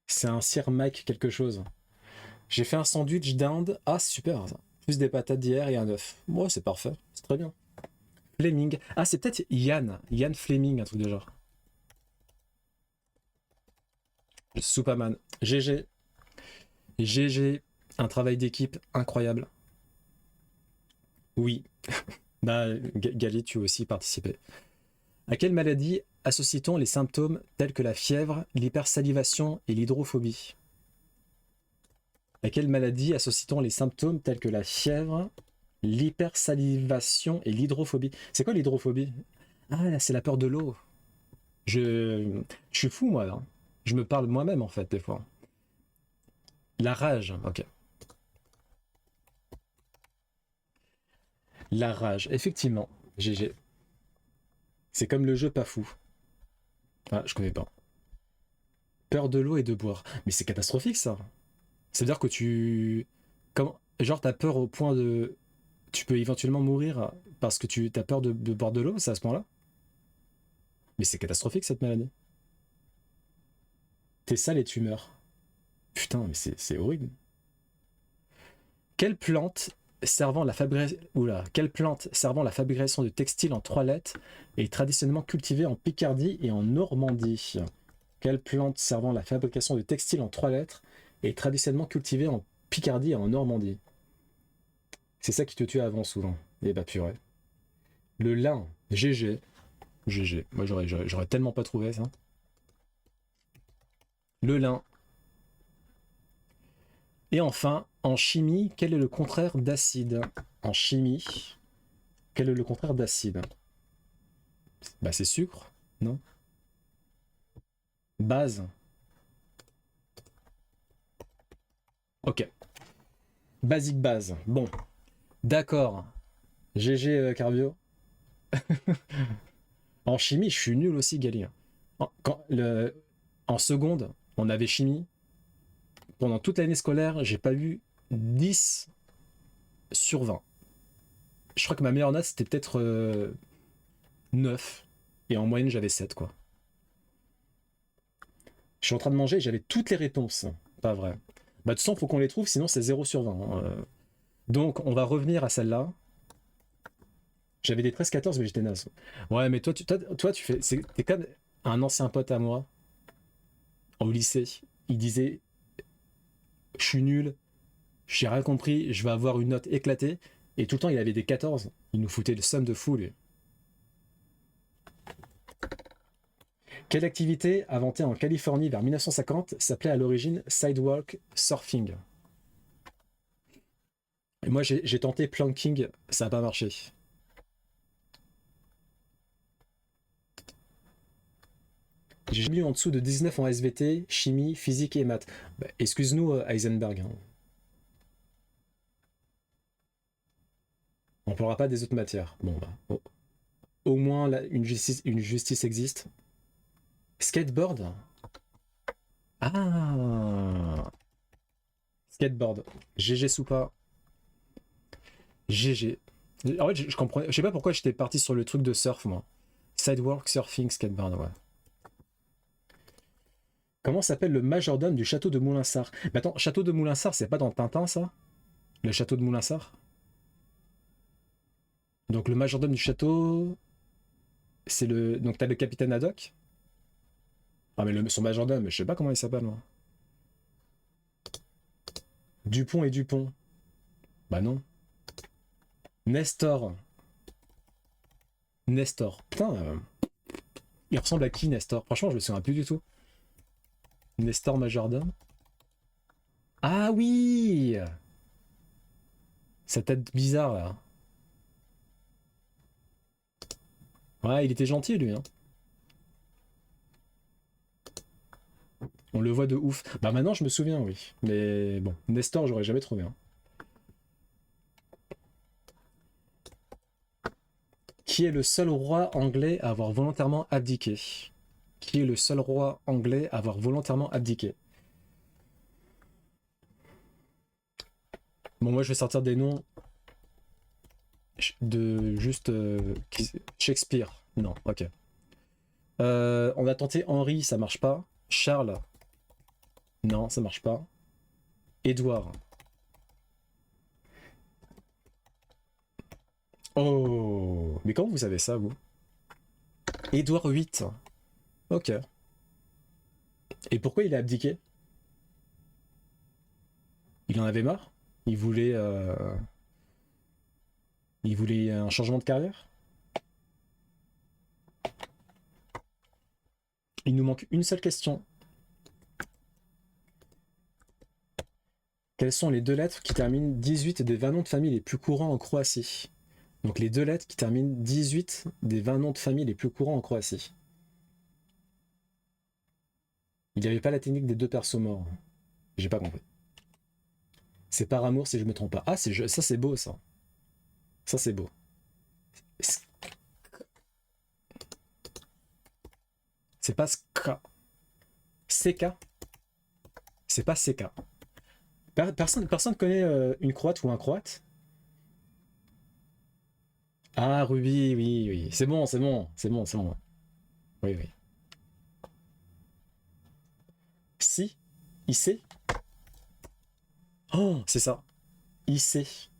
C'est un sire Mike quelque chose. J'ai fait un sandwich d'Inde. Ah, super, ça. Plus des patates d'hier et un œuf. Moi, c'est parfait. C'est très bien. Fleming. Ah, c'est peut-être Yann. Yann Fleming, un truc de genre. Superman. GG. GG. Un travail d'équipe incroyable. Oui. Bah, Gali, tu as aussi participé. À quelle maladie associe-t-on les symptômes tels que la fièvre, l'hypersalivation et l'hydrophobie? À quelle maladie associe-t-on les symptômes tels que la fièvre, l'hypersalivation et l'hydrophobie? C'est quoi l'hydrophobie? Ah, c'est la peur de l'eau. Je suis fou, moi, là. Je me parle moi-même, en fait, des fois. La rage, ok. La rage, effectivement. GG. C'est comme le jeu pas fou. Ah, je connais pas. Peur de l'eau et de boire. Mais c'est catastrophique, ça. C'est-à-dire que tu... Genre, t'as peur au point de... Tu peux éventuellement mourir parce que tu as peur de boire de l'eau, c'est à ce point-là? Mais c'est catastrophique, cette maladie. T'es sale et tu meurs. Putain, mais c'est horrible. Quelle plante servant la fabrication de textiles en 3 lettres est traditionnellement cultivée en Picardie et en Normandie? Quelle plante servant la fabrication de textiles en 3 lettres est traditionnellement cultivée en Picardie et en Normandie? C'est ça qui te tue avant, souvent. Eh bah purée. Le lin. GG. GG. Moi, j'aurais tellement pas trouvé ça. Le lin. Et enfin, En chimie, quel est le contraire d'acide? En chimie, quel est le contraire d'acide? Bah c'est sucre, non? Base. Ok. Basique base. Bon. D'accord. GG Carbio. En chimie, je suis nul aussi, Gali. En seconde, on avait chimie. Pendant toute l'année scolaire, j'ai pas eu 10 sur 20. Je crois que ma meilleure note, c'était peut-être 9. Et en moyenne, j'avais 7, quoi. Je suis en train de manger et j'avais toutes les réponses. Pas vrai. Bah, de toute façon, faut qu'on les trouve, sinon c'est 0 sur 20. Hein. Donc, on va revenir à celle-là. J'avais des 13-14, mais j'étais naze. Ouais, mais toi, tu fais... T'es comme un ancien pote à moi, au lycée. Il disait, je suis nul, j'ai rien compris, je vais avoir une note éclatée. Et tout le temps, il avait des 14. Il nous foutait le seum de fou, lui. Quelle activité inventée en Californie vers 1950 s'appelait à l'origine sidewalk surfing? Et moi, j'ai tenté planking, ça n'a pas marché. J'ai mis en dessous de 19 en SVT, chimie, physique et maths. Bah, excuse-nous, Heisenberg. Hein. On ne parlera pas des autres matières. Bon, bah, au moins, là, une justice existe. Skateboard? Ah! Skateboard. GG Soupa. GG. En fait, je comprends. Je sais pas pourquoi j'étais parti sur le truc de surf, moi. Sidewalk, surfing, skateboard, ouais. Comment s'appelle le majordome du château de Moulinsart? Mais attends, château de Moulinsart, c'est pas dans Tintin, ça? Le château de Moulinsart? Donc le majordome du château... C'est le... Donc t'as le capitaine Haddock? Ah mais son majordome, je sais pas comment il s'appelle, moi. Dupont et Dupont. Bah non. Nestor. Nestor. Putain, il ressemble à qui, Nestor? Franchement, je me souviens plus du tout. Nestor majordome. Ah oui! Sa tête bizarre, là. Ouais, il était gentil, lui. Hein. On le voit de ouf. Bah maintenant, je me souviens, oui. Mais bon, Nestor, j'aurais jamais trouvé. Hein. Qui est le seul roi anglais à avoir volontairement abdiqué? Qui est le seul roi anglais à avoir volontairement abdiqué? Bon, moi, je vais sortir des noms de juste Shakespeare. Non, ok. On a tenté Henri, ça marche pas. Charles. Non, ça marche pas. Édouard. Oh, mais comment vous savez ça, vous? Édouard VIII. Ok. Et pourquoi il a abdiqué? Il en avait marre? Il voulait un changement de carrière? Il nous manque une seule question. Quelles sont les deux lettres qui terminent 18 des 20 noms de famille les plus courants en Croatie? Donc les deux lettres qui terminent 18 des 20 noms de famille les plus courants en Croatie. Il n'y avait pas la technique des deux persos morts. J'ai pas compris. C'est par amour si je me trompe pas. Ah, ça c'est beau ça. Ça c'est beau. C'est pas Ska. CK. C'est pas CK. Personne connaît une croate ou un croate? Ah, Ruby, oui, oui. C'est bon, c'est bon, c'est bon, c'est bon. Oui, oui. Si, IC. Oh, c'est ça. IC.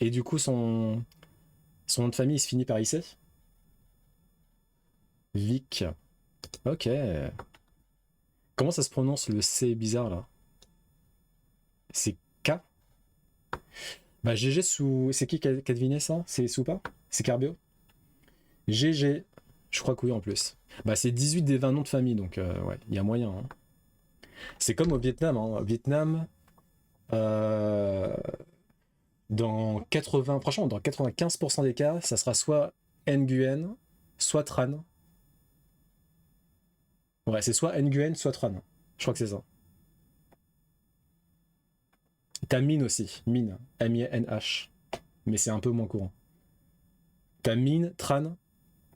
Et du coup, son nom de famille, il se finit par IC? Vic. Ok. Comment ça se prononce le C bizarre là? C'est K? Bah GG sous... C'est qui a deviné ça? C'est Soupa? C'est Carbio? GG. Je crois que oui en plus. Bah c'est 18 des 20 noms de famille, donc ouais, il y a moyen. Hein. C'est comme au Vietnam. Hein. Au Vietnam, Dans 80, franchement, dans 95% des cas, ça sera soit Nguyen, soit Tran. Ouais, c'est soit Nguyen, soit Tran. Je crois que c'est ça. T'as Min aussi, Min, M-I-N-H. Mais c'est un peu moins courant. T'as Min, Tran,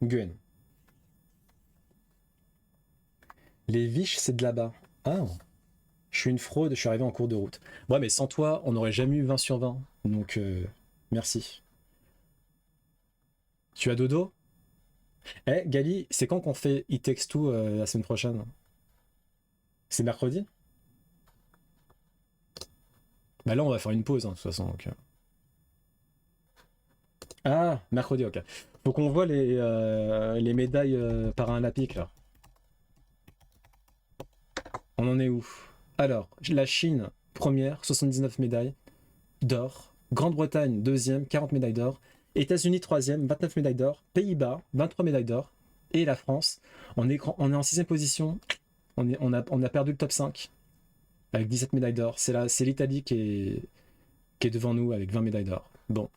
Nguyen. Les Viches, c'est de là-bas. Ah, je suis une fraude, je suis arrivé en cours de route. Ouais, mais sans toi, on n'aurait jamais eu 20 sur 20. Donc, merci. Tu as dodo? Eh, Gali, c'est quand qu'on fait It Takes Two la semaine prochaine? C'est mercredi? Bah là, on va faire une pause, hein, de toute façon. Donc, Ah, mercredi, ok. Faut qu'on voit les médailles paralympiques, là. On en est où? Alors, la Chine, première, 79 médailles d'or. Grande-Bretagne, deuxième, 40 médailles d'or. États-Unis, troisième, 29 médailles d'or. Pays-Bas, 23 médailles d'or. Et la France, on est en sixième position. On a perdu le top 5 avec 17 médailles d'or. C'est l'Italie qui est devant nous avec 20 médailles d'or. Bon,